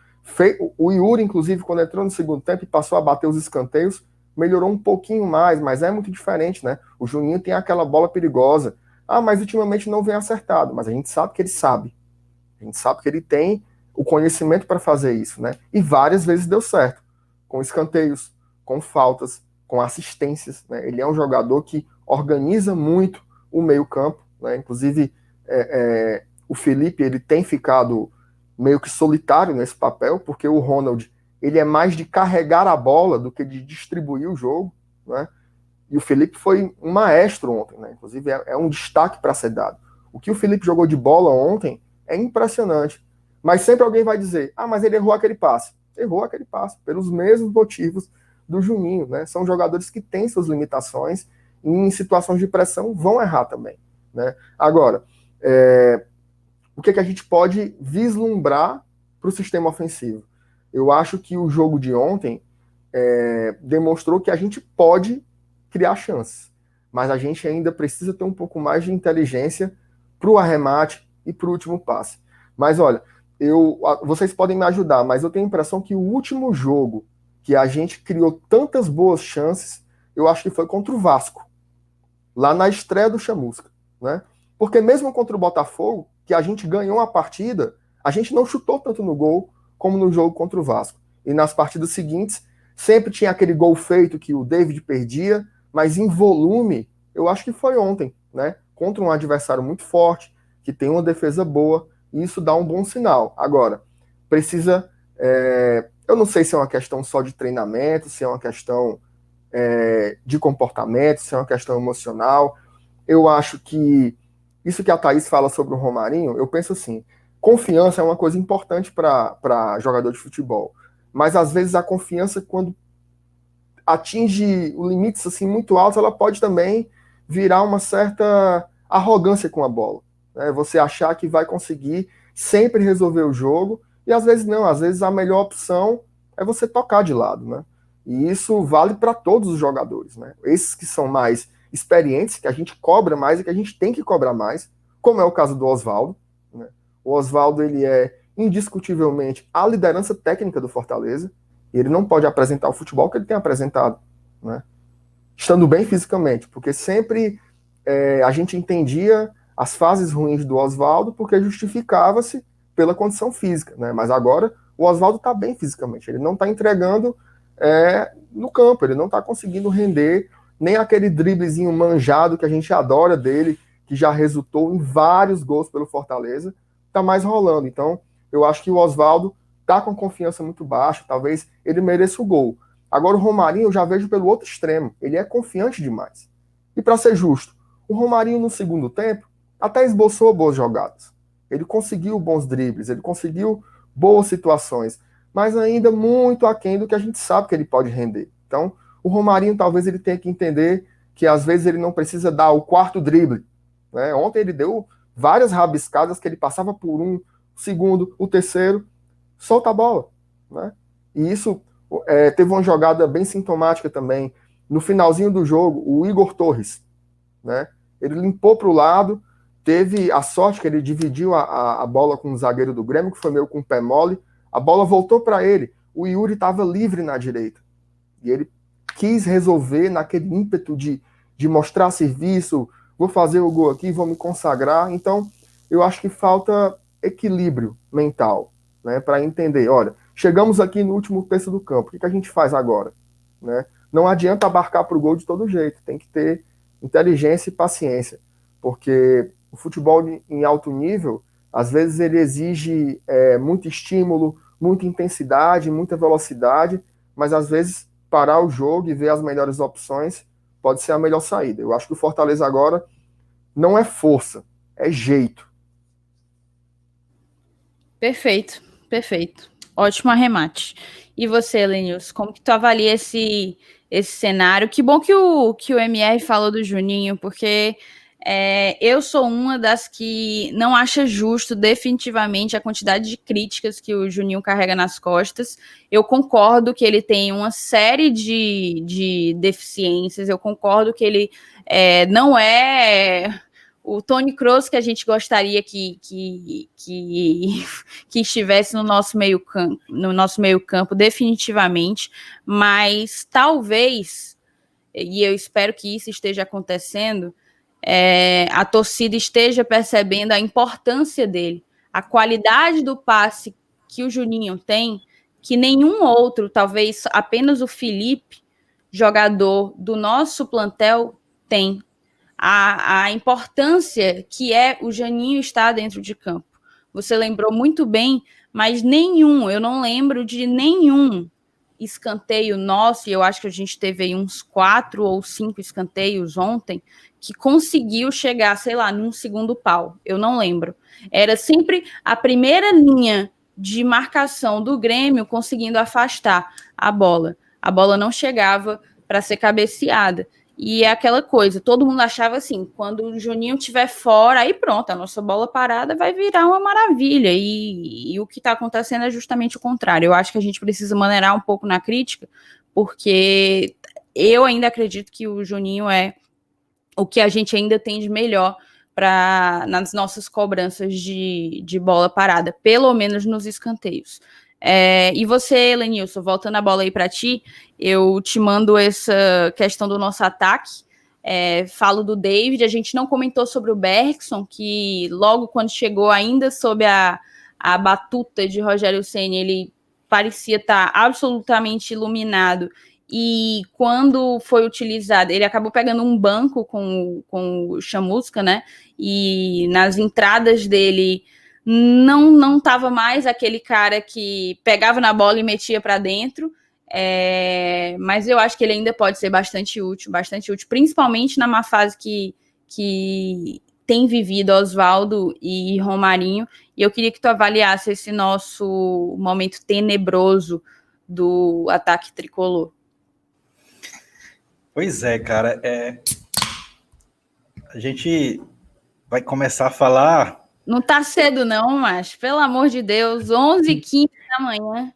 o Yuri, inclusive, quando entrou no segundo tempo e passou a bater os escanteios, melhorou um pouquinho mais, mas é muito diferente, né? O Juninho tem aquela bola perigosa. Ah, mas ultimamente não vem acertado. Mas a gente sabe que ele sabe. A gente sabe que ele tem o conhecimento para fazer isso, né? E várias vezes deu certo. Com escanteios, com faltas, com assistências, né? Ele é um jogador que organiza muito o meio-campo, né? Inclusive, o Felipe ele tem ficado meio que solitário nesse papel, porque o Ronald ele é mais de carregar a bola do que de distribuir o jogo, né? E o Felipe foi um maestro ontem, né? Inclusive é um destaque para ser dado. O que o Felipe jogou de bola ontem é impressionante. Mas sempre alguém vai dizer, mas ele errou aquele passe. Errou aquele passe, pelos mesmos motivos do Juninho, né? São jogadores que têm suas limitações e em situações de pressão vão errar também, né? Agora, o que a gente pode vislumbrar para o sistema ofensivo? Eu acho que o jogo de ontem demonstrou que a gente pode criar chances, mas a gente ainda precisa ter um pouco mais de inteligência para o arremate e para o último passe. Mas olha, vocês podem me ajudar, mas eu tenho a impressão que o último jogo que a gente criou tantas boas chances, eu acho que foi contra o Vasco, lá na estreia do Chamusca, né? Porque mesmo contra o Botafogo, que a gente ganhou a partida, a gente não chutou tanto no gol como no jogo contra o Vasco. E nas partidas seguintes, sempre tinha aquele gol feito que o David perdia, mas em volume, eu acho que foi ontem, né? Contra um adversário muito forte, que tem uma defesa boa, e isso dá um bom sinal. Agora, precisa... eu não sei se é uma questão só de treinamento, se é uma questão de comportamento, se é uma questão emocional. Eu acho que isso que a Thaís fala sobre o Romarinho, eu penso assim, confiança é uma coisa importante para jogador de futebol, mas às vezes a confiança, quando atinge limites assim, muito altos, ela pode também virar uma certa arrogância com a bola, né? Você achar que vai conseguir sempre resolver o jogo, e às vezes não, às vezes a melhor opção é você tocar de lado, né? E isso vale para todos os jogadores, né? Esses que são mais experientes, que a gente cobra mais e que a gente tem que cobrar mais, como é o caso do Oswaldo, né? O Oswaldo, ele é indiscutivelmente a liderança técnica do Fortaleza, e ele não pode apresentar o futebol que ele tem apresentado, né? estando bem fisicamente, porque sempre a gente entendia as fases ruins do Oswaldo porque justificava-se pela condição física, né? Mas agora o Oswaldo está bem fisicamente, ele não está entregando no campo, ele não está conseguindo render nem aquele driblezinho manjado que a gente adora dele, que já resultou em vários gols pelo Fortaleza, está mais rolando. Então, eu acho que o Oswaldo está com confiança muito baixa, talvez ele mereça o gol. Agora o Romarinho eu já vejo pelo outro extremo, ele é confiante demais. E para ser justo, o Romarinho no segundo tempo até esboçou boas jogadas. Ele conseguiu bons dribles, ele conseguiu boas situações, mas ainda muito aquém do que a gente sabe que ele pode render. Então, o Romarinho talvez ele tenha que entender que às vezes ele não precisa dar o quarto drible, né? Ontem ele deu várias rabiscadas que ele passava por um, o segundo, o terceiro, solta a bola, né? E isso teve uma jogada bem sintomática também. No finalzinho do jogo, o Igor Torres, né? Ele limpou para o lado, teve a sorte que ele dividiu a bola com o zagueiro do Grêmio, que foi meio com o pé mole, a bola voltou para ele, o Yuri estava livre na direita, e ele quis resolver naquele ímpeto de mostrar serviço, vou fazer o gol aqui, vou me consagrar. Então, eu acho que falta equilíbrio mental, né, para entender, olha, chegamos aqui no último terço do campo, o que a gente faz agora? Né? Não adianta abarcar para o gol de todo jeito, tem que ter inteligência e paciência, porque o futebol em alto nível, às vezes ele exige muito estímulo, muita intensidade, muita velocidade, mas às vezes parar o jogo e ver as melhores opções pode ser a melhor saída. Eu acho que o Fortaleza agora não é força, é jeito. Perfeito, perfeito. Ótimo arremate. E você, Elenilson, como que tu avalia esse cenário? Que bom que o MR falou do Juninho, porque eu sou uma das que não acha justo definitivamente a quantidade de críticas que o Juninho carrega nas costas. Eu concordo que ele tem uma série de deficiências, eu concordo que ele não é o Toni Kroos que a gente gostaria que estivesse no nosso meio campo, definitivamente, mas talvez, e eu espero que isso esteja acontecendo, a torcida esteja percebendo a importância dele, a qualidade do passe que o Juninho tem, que nenhum outro, talvez apenas o Felipe, jogador do nosso plantel, tem. A importância que é o Juninho estar dentro de campo. Você lembrou muito bem, mas eu não lembro de nenhum escanteio nosso, e eu acho que a gente teve aí uns 4 ou 5 escanteios ontem, que conseguiu chegar, sei lá, num segundo pau. Eu não lembro. Era sempre a primeira linha de marcação do Grêmio conseguindo afastar a bola. A bola não chegava para ser cabeceada. E é aquela coisa, todo mundo achava assim, quando o Juninho estiver fora, aí pronto, a nossa bola parada vai virar uma maravilha, e o que está acontecendo é justamente o contrário. Eu acho que a gente precisa maneirar um pouco na crítica, porque eu ainda acredito que o Juninho é o que a gente ainda tem de melhor nas nossas cobranças de bola parada, pelo menos nos escanteios. E você, Elenilson, voltando a bola aí para ti, eu te mando essa questão do nosso ataque, falo do David, a gente não comentou sobre o Bergson, que logo quando chegou, ainda sob a batuta de Rogério Ceni, ele parecia estar absolutamente iluminado, e quando foi utilizado, ele acabou pegando um banco com o Chamusca, né, e nas entradas dele não estava mais aquele cara que pegava na bola e metia para dentro, mas eu acho que ele ainda pode ser bastante útil, principalmente na má fase que tem vivido Oswaldo e Romarinho, e eu queria que tu avaliasse esse nosso momento tenebroso do ataque tricolor. Pois é, cara, a gente vai começar a falar... Não tá cedo não, mas pelo amor de Deus, 11h15 da manhã.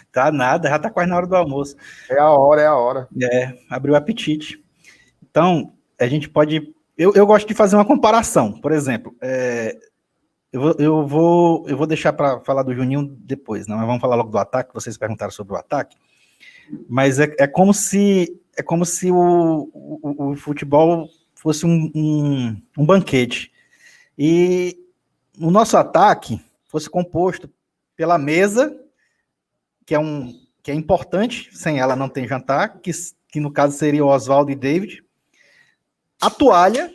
Tá nada, já tá quase na hora do almoço. É a hora. Abriu o apetite. Então, a gente pode... Eu gosto de fazer uma comparação, por exemplo, eu vou deixar para falar do Juninho depois, não? Mas vamos falar logo do ataque, vocês perguntaram sobre o ataque, mas é como se é como se o futebol fosse um banquete. E o nosso ataque fosse composto pela mesa, que é importante, sem ela não tem jantar, que no caso seria o Oswaldo e David. A toalha,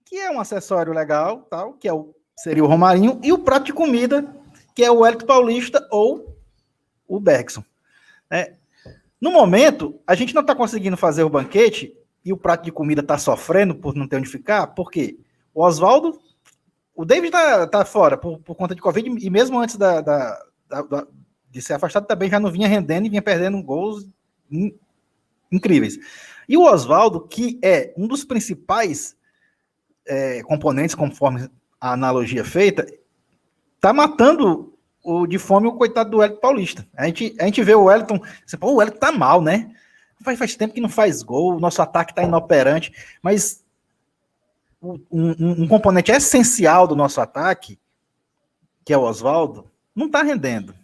que é um acessório legal, tal, seria o Romarinho, e o prato de comida, que é o Wellington Paulista ou o Bergson. No momento, a gente não está conseguindo fazer o banquete e o prato de comida está sofrendo por não ter onde ficar, porque o Oswaldo, o David tá fora por conta de Covid, e mesmo antes de ser afastado também já não vinha rendendo e vinha perdendo gols incríveis. E o Oswaldo, que é um dos principais componentes, conforme a analogia feita, tá matando de fome o coitado do Wellington Paulista. A gente vê o Wellington, o Wellington tá mal, né? Faz tempo que não faz gol, o nosso ataque tá inoperante, mas um componente essencial do nosso ataque, que é o Oswaldo, não tá rendendo.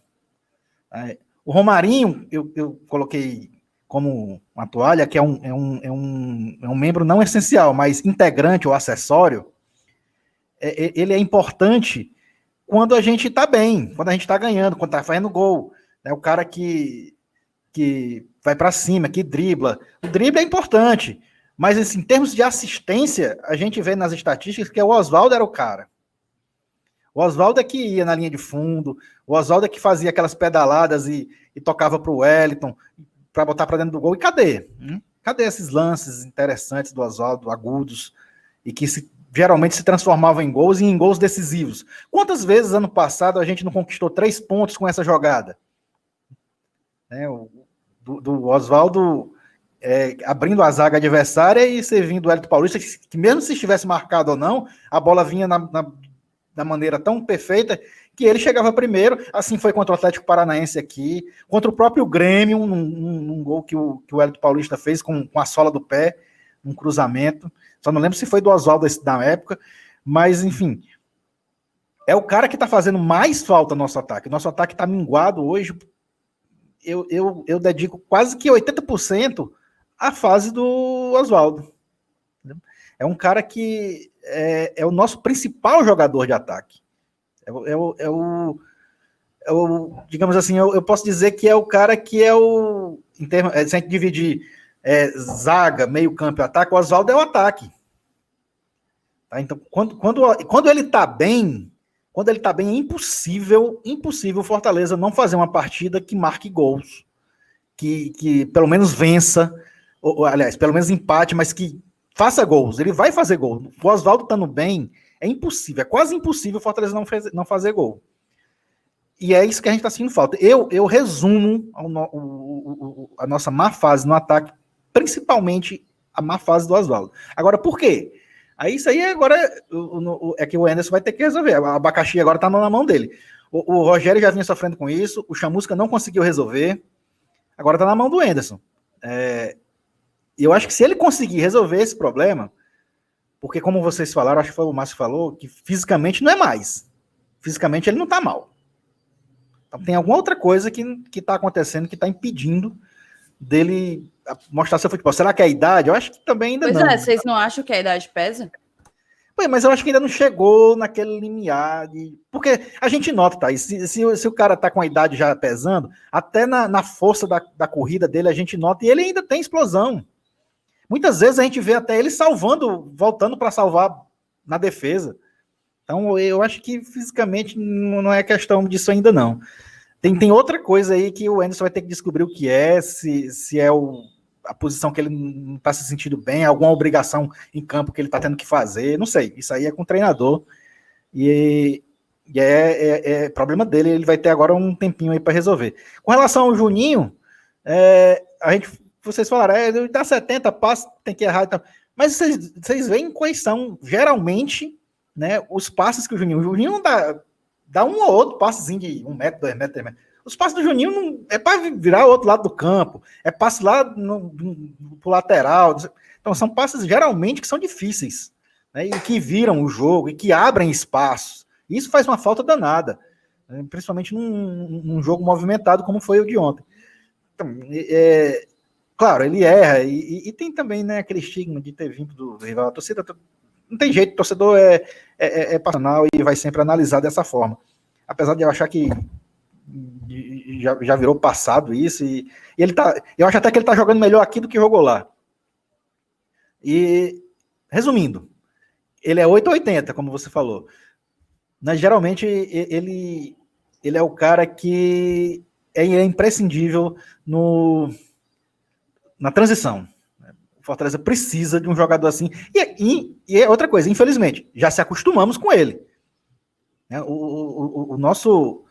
O Romarinho, eu coloquei como uma toalha, que é um membro não essencial, mas integrante ou acessório. Ele é importante quando a gente está bem, quando a gente está ganhando, quando está fazendo gol. É o cara que vai para cima, que dribla. O drible é importante, mas assim, em termos de assistência, a gente vê nas estatísticas que o Oswaldo era o cara. O Oswaldo é que ia na linha de fundo, o Oswaldo é que fazia aquelas pedaladas e tocava para o Wellington, para botar para dentro do gol. E cadê? Cadê esses lances interessantes do Oswaldo, agudos, e que geralmente se transformavam em gols e em gols decisivos? Quantas vezes ano passado a gente não conquistou 3 pontos com essa jogada? Do Oswaldo abrindo a zaga adversária e servindo o Wellington Paulista, que mesmo se estivesse marcado ou não, a bola vinha da maneira tão perfeita que ele chegava primeiro. Assim foi contra o Atlético Paranaense aqui, contra o próprio Grêmio, num gol que o Wellington Paulista fez com a sola do pé, um cruzamento. Só não lembro se foi do Oswaldo na época, mas enfim, é o cara que está fazendo mais falta no nosso ataque. Nosso ataque está minguado hoje. Eu dedico quase que 80% à fase do Oswaldo. É um cara que é o nosso principal jogador de ataque. Digamos assim, eu posso dizer que é o cara que se a gente dividir zaga, meio campo e ataque, o Oswaldo é o ataque. Tá? Então, quando ele está bem, é impossível o Fortaleza não fazer uma partida que marque gols, que pelo menos vença, aliás, pelo menos empate, mas que faça gols. Ele vai fazer gol. O Oswaldo estando bem, é impossível, é quase impossível o Fortaleza não fazer gol. E é isso que a gente está sentindo falta. Eu resumo a nossa má fase no ataque, principalmente a má fase do Oswaldo. Agora, por quê? Isso aí agora é que o Anderson vai ter que resolver. O abacaxi agora está na mão dele. O Rogério já vinha sofrendo com isso, o Chamusca não conseguiu resolver, agora está na mão do Anderson. Eu acho que se ele conseguir resolver esse problema, porque como vocês falaram, acho que foi o Márcio que falou, que fisicamente não é mais. Fisicamente ele não está mal. Então tem alguma outra coisa que está acontecendo que está impedindo dele mostrar seu futebol. Será que é a idade? Eu acho que também ainda não. Pois é, vocês não acham que a idade pesa? Mas eu acho que ainda não chegou naquele limiar Porque a gente nota, tá? Se o cara tá com a idade já pesando, até na força da corrida dele a gente nota, e ele ainda tem explosão. Muitas vezes a gente vê até ele voltando para salvar na defesa. Então eu acho que fisicamente não é questão disso ainda não. Tem outra coisa aí que o Anderson vai ter que descobrir o que é, se é a posição que ele não está se sentindo bem, alguma obrigação em campo que ele está tendo que fazer, não sei. Isso aí é com o treinador e é problema dele, ele vai ter agora um tempinho aí para resolver. Com relação ao Juninho, vocês falaram, ele dá 70 passos, tem que errar e tal. Mas vocês veem quais são, geralmente, né, os passes que o Juninho não dá um ou outro passezinho de 1 metro, 2 metros, 3 metros. Os passes do Juninho não é para virar o outro lado do campo, é passe lá pro lateral. Então são passes geralmente que são difíceis, né, e que viram o jogo e que abrem espaços. Isso faz uma falta danada, né, principalmente num jogo movimentado como foi o de ontem. Então, claro, ele erra, e tem também, né, aquele estigma de ter vindo do rival. A torcida, não tem jeito, o torcedor é passional e vai sempre analisar dessa forma. Apesar de eu achar que já virou passado isso, e ele eu acho até que ele tá jogando melhor aqui do que jogou lá. E, resumindo, ele é 880, como você falou. Mas, geralmente, ele é o cara que é imprescindível na transição. O Fortaleza precisa de um jogador assim. E é outra coisa, infelizmente, já se acostumamos com ele. O nosso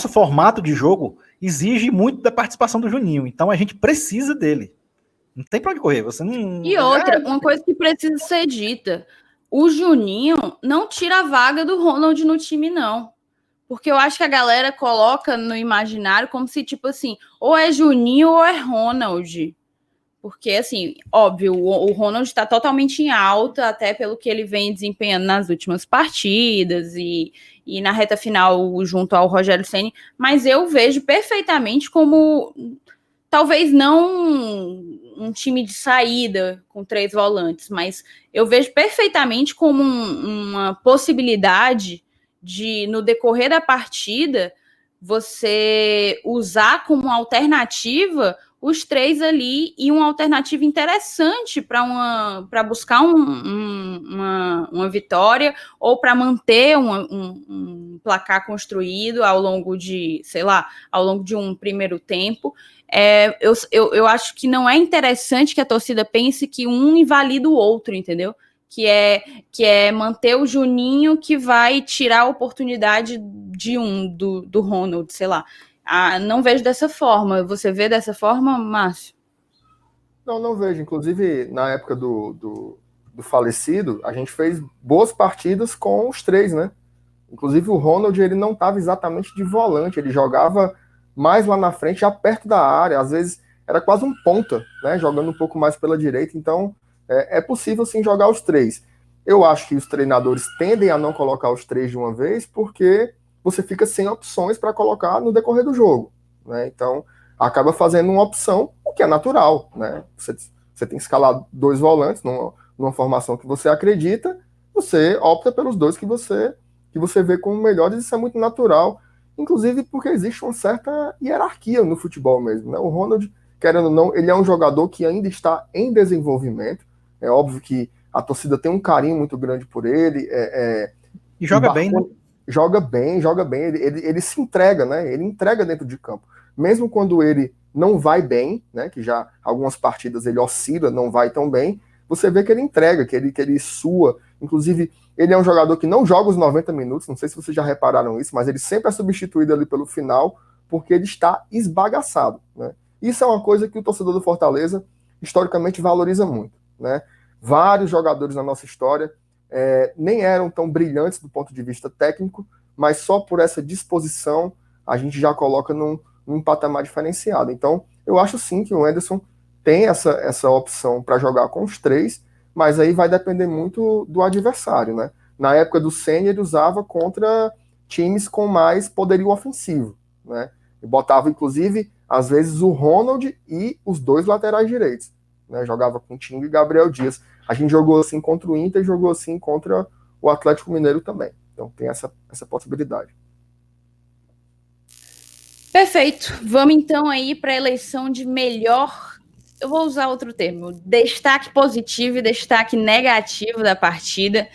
formato de jogo exige muito da participação do Juninho, então a gente precisa dele. Não tem pra onde correr. Você não. E outra, uma coisa que precisa ser dita: o Juninho não tira a vaga do Ronald no time, não. Porque eu acho que a galera coloca no imaginário como se, tipo assim, ou é Juninho ou é Ronald. Porque, assim, óbvio, o Ronald está totalmente em alta, até pelo que ele vem desempenhando nas últimas partidas e na reta final junto ao Rogério Ceni, mas eu vejo perfeitamente como, talvez não um time de saída com 3 volantes, mas eu vejo perfeitamente como uma possibilidade de, no decorrer da partida, você usar como alternativa os 3 ali, e uma alternativa interessante para buscar uma vitória, ou para manter um placar construído ao longo de, sei lá, ao longo de um primeiro tempo. Eu acho que não é interessante que a torcida pense que um invalida o outro, entendeu? Que é manter o Juninho, que vai tirar a oportunidade do Ronald, sei lá. Não vejo dessa forma. Você vê dessa forma, Márcio? Não vejo. Inclusive, na época do falecido, a gente fez boas partidas com os 3, né? Inclusive, o Ronald, ele não estava exatamente de volante, ele jogava mais lá na frente, já perto da área, às vezes era quase um ponta, né? Jogando um pouco mais pela direita, então é possível sim jogar os 3. Eu acho que os treinadores tendem a não colocar os 3 de uma vez, porque você fica sem opções para colocar no decorrer do jogo, né? Então, acaba fazendo uma opção, o que é natural, né? Você tem que escalar 2 volantes numa formação que você acredita, você opta pelos 2 que você vê como melhores, isso é muito natural, inclusive porque existe uma certa hierarquia no futebol mesmo, né? O Ronald, querendo ou não, ele é um jogador que ainda está em desenvolvimento, é óbvio que a torcida tem um carinho muito grande por ele, e joga bem, né? Joga bem, ele se entrega, né? Ele entrega dentro de campo. Mesmo quando ele não vai bem, né? Que já algumas partidas ele oscila, não vai tão bem, você vê que ele entrega, que ele sua. Inclusive, ele é um jogador que não joga os 90 minutos, não sei se vocês já repararam isso, mas ele sempre é substituído ali pelo final, porque ele está esbagaçado, né? Isso é uma coisa que o torcedor do Fortaleza, historicamente, valoriza muito, né? Vários jogadores na nossa história nem eram tão brilhantes do ponto de vista técnico, mas só por essa disposição a gente já coloca num patamar diferenciado. Então, eu acho sim que o Anderson tem essa opção para jogar com os 3, mas aí vai depender muito do adversário, né? Na época do Ceni, ele usava contra times com mais poderio ofensivo, né? E botava, inclusive, às vezes o Ronald e os 2 laterais direitos, né? Jogava com Tinga e Gabriel Dias. A gente jogou assim contra o Inter e jogou assim contra o Atlético Mineiro também. Então tem essa possibilidade. Perfeito. Vamos então aí para a eleição de melhor. Eu vou usar outro termo: destaque positivo e destaque negativo da partida.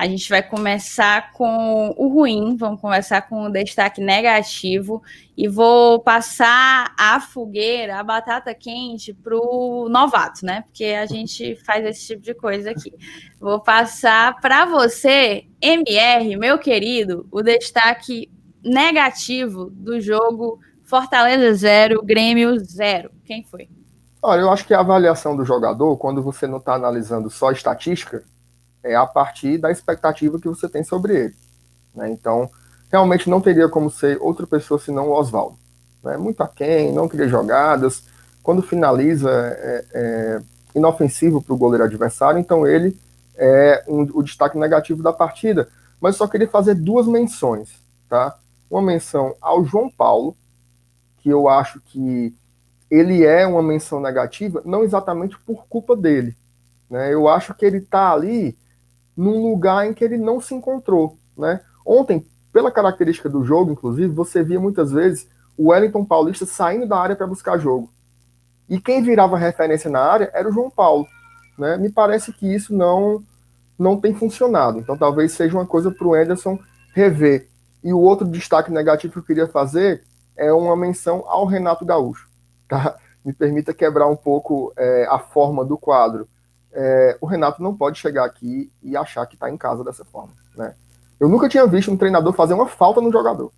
A gente vai começar com o ruim, vamos começar com o destaque negativo e vou passar a fogueira, a batata quente para o novato, né? Porque a gente faz esse tipo de coisa aqui. Vou passar para você, MR, meu querido, o destaque negativo do jogo Fortaleza 0, Grêmio 0. Quem foi? Olha, eu acho que a avaliação do jogador, quando você não está analisando só estatística, é a partir da expectativa que você tem sobre ele, né? Então, realmente não teria como ser outra pessoa senão o Oswaldo, né? Muito aquém, não cria jogadas, quando finaliza é inofensivo para o goleiro adversário, então ele é o destaque negativo da partida. Mas eu só queria fazer 2 menções, tá? Uma menção ao João Paulo, que eu acho que ele é uma menção negativa, não exatamente por culpa dele, né? Eu acho que ele está ali num lugar em que ele não se encontrou, né? Ontem, pela característica do jogo, inclusive, você via muitas vezes o Wellington Paulista saindo da área para buscar jogo. E quem virava referência na área era o João Paulo, né? Me parece que isso não tem funcionado. Então talvez seja uma coisa para o Anderson rever. E o outro destaque negativo que eu queria fazer é uma menção ao Renato Gaúcho. Tá? Me permita quebrar um pouco a forma do quadro. O Renato não pode chegar aqui e achar que está em casa dessa forma. Né? Eu nunca tinha visto um treinador fazer uma falta no jogador.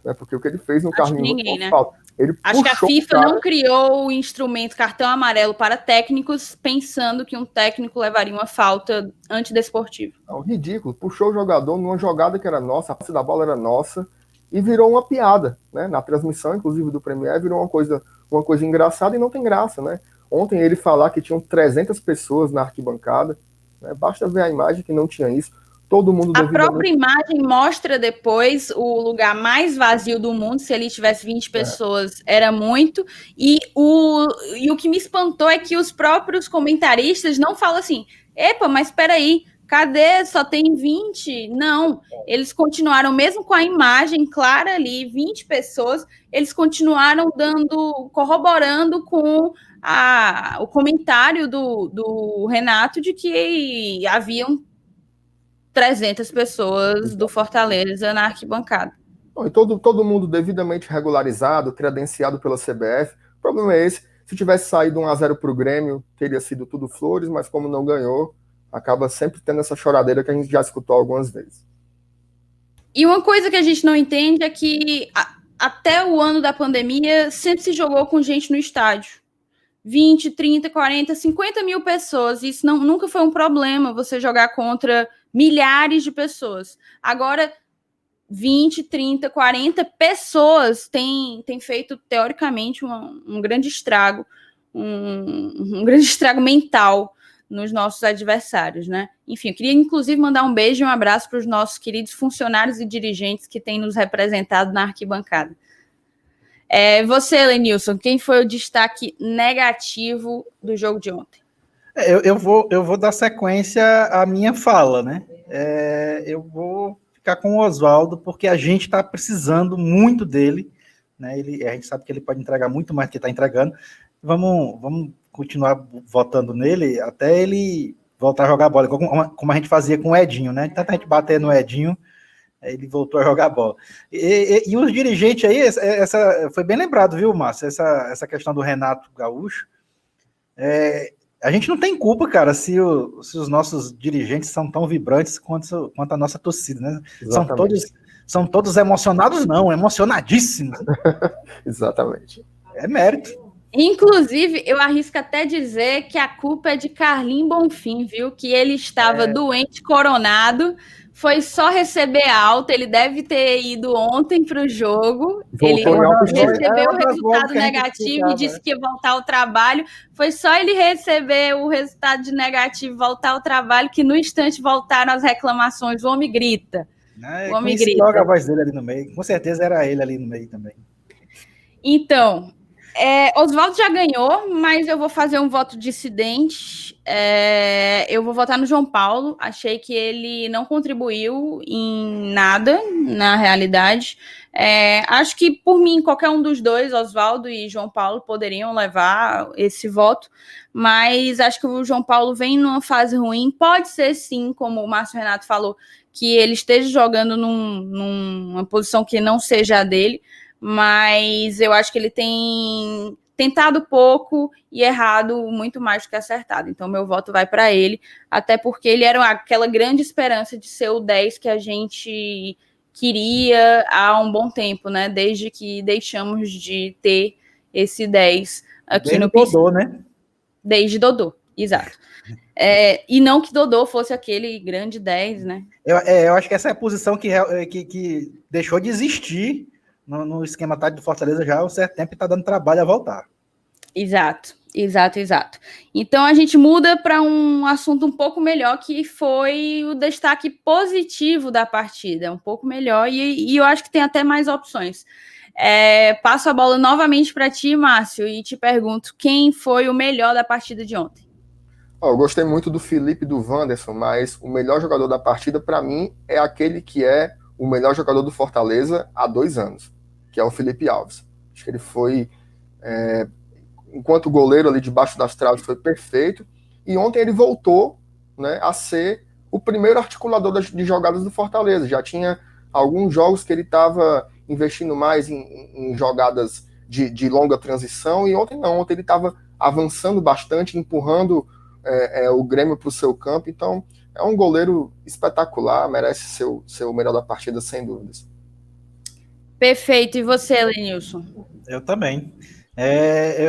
Né? Porque o que ele fez no Carlinhos ninguém, né? falta. Ele Acho que a FIFA não criou o instrumento cartão amarelo para técnicos pensando que um técnico levaria uma falta antidesportiva. Não, ridículo. Puxou o jogador numa jogada que era nossa, a posse da bola era nossa, e virou uma piada. Né? Na transmissão, inclusive, do Premier, virou uma coisa engraçada e não tem graça. Né? Ontem ele falar que tinham 300 pessoas na arquibancada, né? Basta ver a imagem que não tinha isso. Todo mundo a própria imagem mostra depois o lugar mais vazio do mundo. Se ali tivesse 20 pessoas, era muito. E o que me espantou é que os próprios comentaristas não falam assim, epa, mas espera aí, cadê? Só tem 20? Não, eles continuaram, mesmo com a imagem clara ali, 20 pessoas, eles continuaram corroborando com o comentário do Renato de que haviam 300 pessoas do Fortaleza na arquibancada. E todo mundo devidamente regularizado, credenciado pela CBF. O problema é esse. Se tivesse saído 1-0 para o Grêmio, teria sido tudo flores, mas como não ganhou, acaba sempre tendo essa choradeira que a gente já escutou algumas vezes. E uma coisa que a gente não entende é que até o ano da pandemia sempre se jogou com gente no estádio. 20, 30, 40, 50 mil pessoas. Isso nunca foi um problema, você jogar contra milhares de pessoas. Agora, 20, 30, 40 pessoas têm feito, teoricamente, um grande estrago, um grande estrago mental nos nossos adversários, né? Enfim, eu queria, inclusive, mandar um beijo e um abraço para os nossos queridos funcionários e dirigentes que têm nos representado na arquibancada. Você, Lenilson, quem foi o destaque negativo do jogo de ontem? Eu vou dar sequência à minha fala, né? Eu vou ficar com o Oswaldo, porque a gente está precisando muito dele, né? A gente sabe que ele pode entregar muito mais do que está entregando. Vamos continuar votando nele até ele voltar a jogar bola, como a gente fazia com o Edinho, né? Tanta gente bater no Edinho, ele voltou a jogar bola. E os dirigentes aí, foi bem lembrado, viu, Márcio? Essa questão do Renato Gaúcho. A gente não tem culpa, cara, se os nossos dirigentes são tão vibrantes quanto a nossa torcida, né? São todos emocionados, não, emocionadíssimos. Exatamente. É mérito. Inclusive, eu arrisco até dizer que a culpa é de Carlinhos Bonfim, viu? Que ele estava doente, coronado, foi só receber alta, ele deve ter ido ontem para o jogo, ele recebeu o resultado negativo e disse que ia voltar ao trabalho, foi só ele receber o resultado de negativo, voltar ao trabalho, que no instante voltaram as reclamações, o homem grita. O homem grita. Logo a voz dele ali no meio, com certeza era ele ali no meio também. Então... Oswaldo já ganhou, mas eu vou fazer um voto dissidente. Eu vou votar no João Paulo. Achei que ele não contribuiu em nada, na realidade. Acho que, por mim, qualquer um dos dois, Oswaldo e João Paulo, poderiam levar esse voto, mas acho que o João Paulo vem numa fase ruim. Pode ser, sim, como o Márcio Renato falou, que ele esteja jogando numa posição que não seja a dele, mas eu acho que ele tem tentado pouco e errado muito mais do que acertado. Então, meu voto vai para ele, até porque ele era aquela grande esperança de ser o 10 que a gente queria há um bom tempo, né? Desde que deixamos de ter esse 10 aqui no PC. Dodô, né? Desde Dodô, exato. E não que Dodô fosse aquele grande 10, né? Eu acho que essa é a posição que deixou de existir no esquema tático do Fortaleza já há um certo tempo e está dando trabalho a voltar. Exato. Então a gente muda para um assunto um pouco melhor, que foi o destaque positivo da partida, um pouco melhor, e eu acho que tem até mais opções. Passo a bola novamente para ti, Márcio, e te pergunto, quem foi o melhor da partida de ontem? Eu gostei muito do Felipe e do Wanderson, mas o melhor jogador da partida, para mim, é aquele que é o melhor jogador do Fortaleza há 2 anos, que é o Felipe Alves. Acho que ele foi, enquanto goleiro ali debaixo das traves, foi perfeito, e ontem ele voltou, né, a ser o primeiro articulador de jogadas do Fortaleza. Já tinha alguns jogos que ele estava investindo mais em jogadas de longa transição, e ontem não, ontem ele estava avançando bastante, empurrando o Grêmio para o seu campo. Então é um goleiro espetacular, merece ser o melhor da partida, sem dúvidas. Perfeito, e você, Lenilson? Eu também.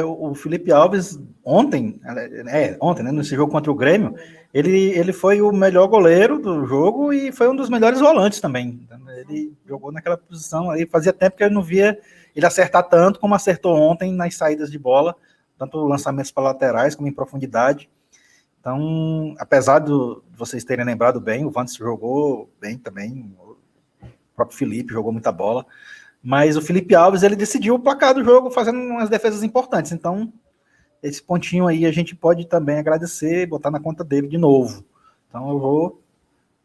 O Felipe Alves, ontem, né, nesse jogo contra o Grêmio, ele foi o melhor goleiro do jogo e foi um dos melhores volantes também. Ele jogou naquela posição aí, fazia tempo que eu não via ele acertar tanto como acertou ontem nas saídas de bola, tanto lançamentos para laterais como em profundidade. Então, apesar de vocês terem lembrado bem, o Wanderson jogou bem também, o próprio Felipe jogou muita bola, mas o Felipe Alves, ele decidiu o placar do jogo fazendo umas defesas importantes. Então, esse pontinho aí a gente pode também agradecer, botar na conta dele de novo. Então, eu vou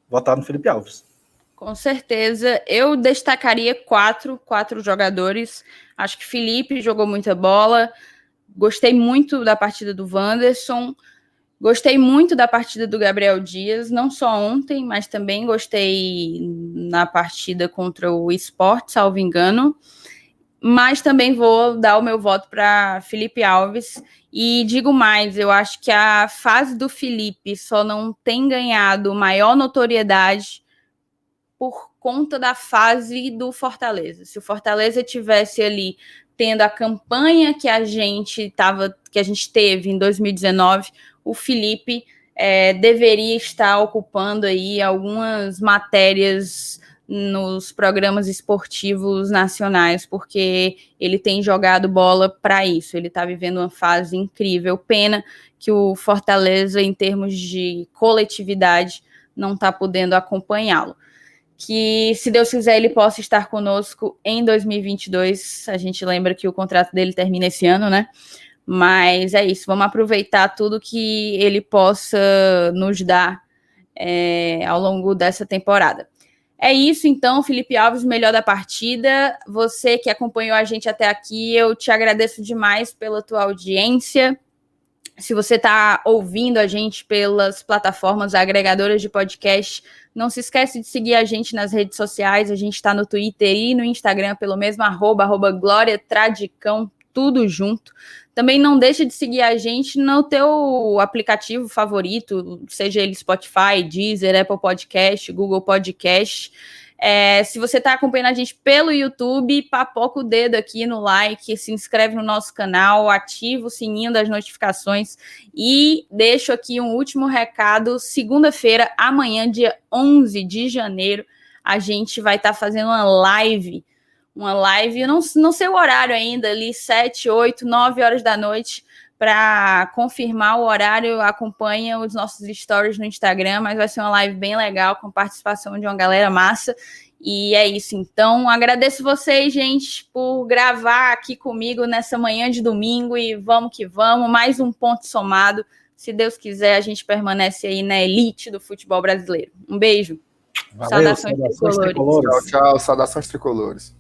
votar no Felipe Alves. Com certeza. Eu destacaria quatro jogadores. Acho que Felipe jogou muita bola. Gostei muito da partida do Wanderson. Gostei muito da partida do Gabriel Dias, não só ontem, mas também gostei na partida contra o Sport, salvo engano. Mas também vou dar o meu voto para Felipe Alves. E digo mais, eu acho que a fase do Felipe só não tem ganhado maior notoriedade por conta da fase do Fortaleza. Se o Fortaleza tivesse ali tendo a campanha que a gente teve em 2019, o Felipe deveria estar ocupando aí algumas matérias nos programas esportivos nacionais, porque ele tem jogado bola para isso. Ele está vivendo uma fase incrível. Pena que o Fortaleza, em termos de coletividade, não está podendo acompanhá-lo. Que, se Deus quiser, ele possa estar conosco em 2022. A gente lembra que o contrato dele termina esse ano, né? Mas é isso, vamos aproveitar tudo que ele possa nos dar ao longo dessa temporada. É isso, então, Felipe Alves, melhor da partida. Você que acompanhou a gente até aqui, eu te agradeço demais pela tua audiência. Se você está ouvindo a gente pelas plataformas agregadoras de podcast, não se esquece de seguir a gente nas redes sociais. A gente está no Twitter e no Instagram pelo mesmo @GloriaTradicão, tudo junto. Também não deixa de seguir a gente no teu aplicativo favorito, seja ele Spotify, Deezer, Apple Podcast, Google Podcast. Se você está acompanhando a gente pelo YouTube, papoca o dedo aqui no like, se inscreve no nosso canal, ativa o sininho das notificações e deixo aqui um último recado. Segunda-feira, amanhã, dia 11 de janeiro, a gente vai estar fazendo uma live, eu não sei o horário ainda, ali 7, 8, 9 horas da noite. Para confirmar o horário, acompanha os nossos stories no Instagram, mas vai ser uma live bem legal, com participação de uma galera massa. E é isso, então agradeço vocês, gente, por gravar aqui comigo nessa manhã de domingo, e vamos que vamos, mais um ponto somado. Se Deus quiser, a gente permanece aí na elite do futebol brasileiro. Um beijo. Valeu, Saudações tricolores. Tchau, saudações tricolores.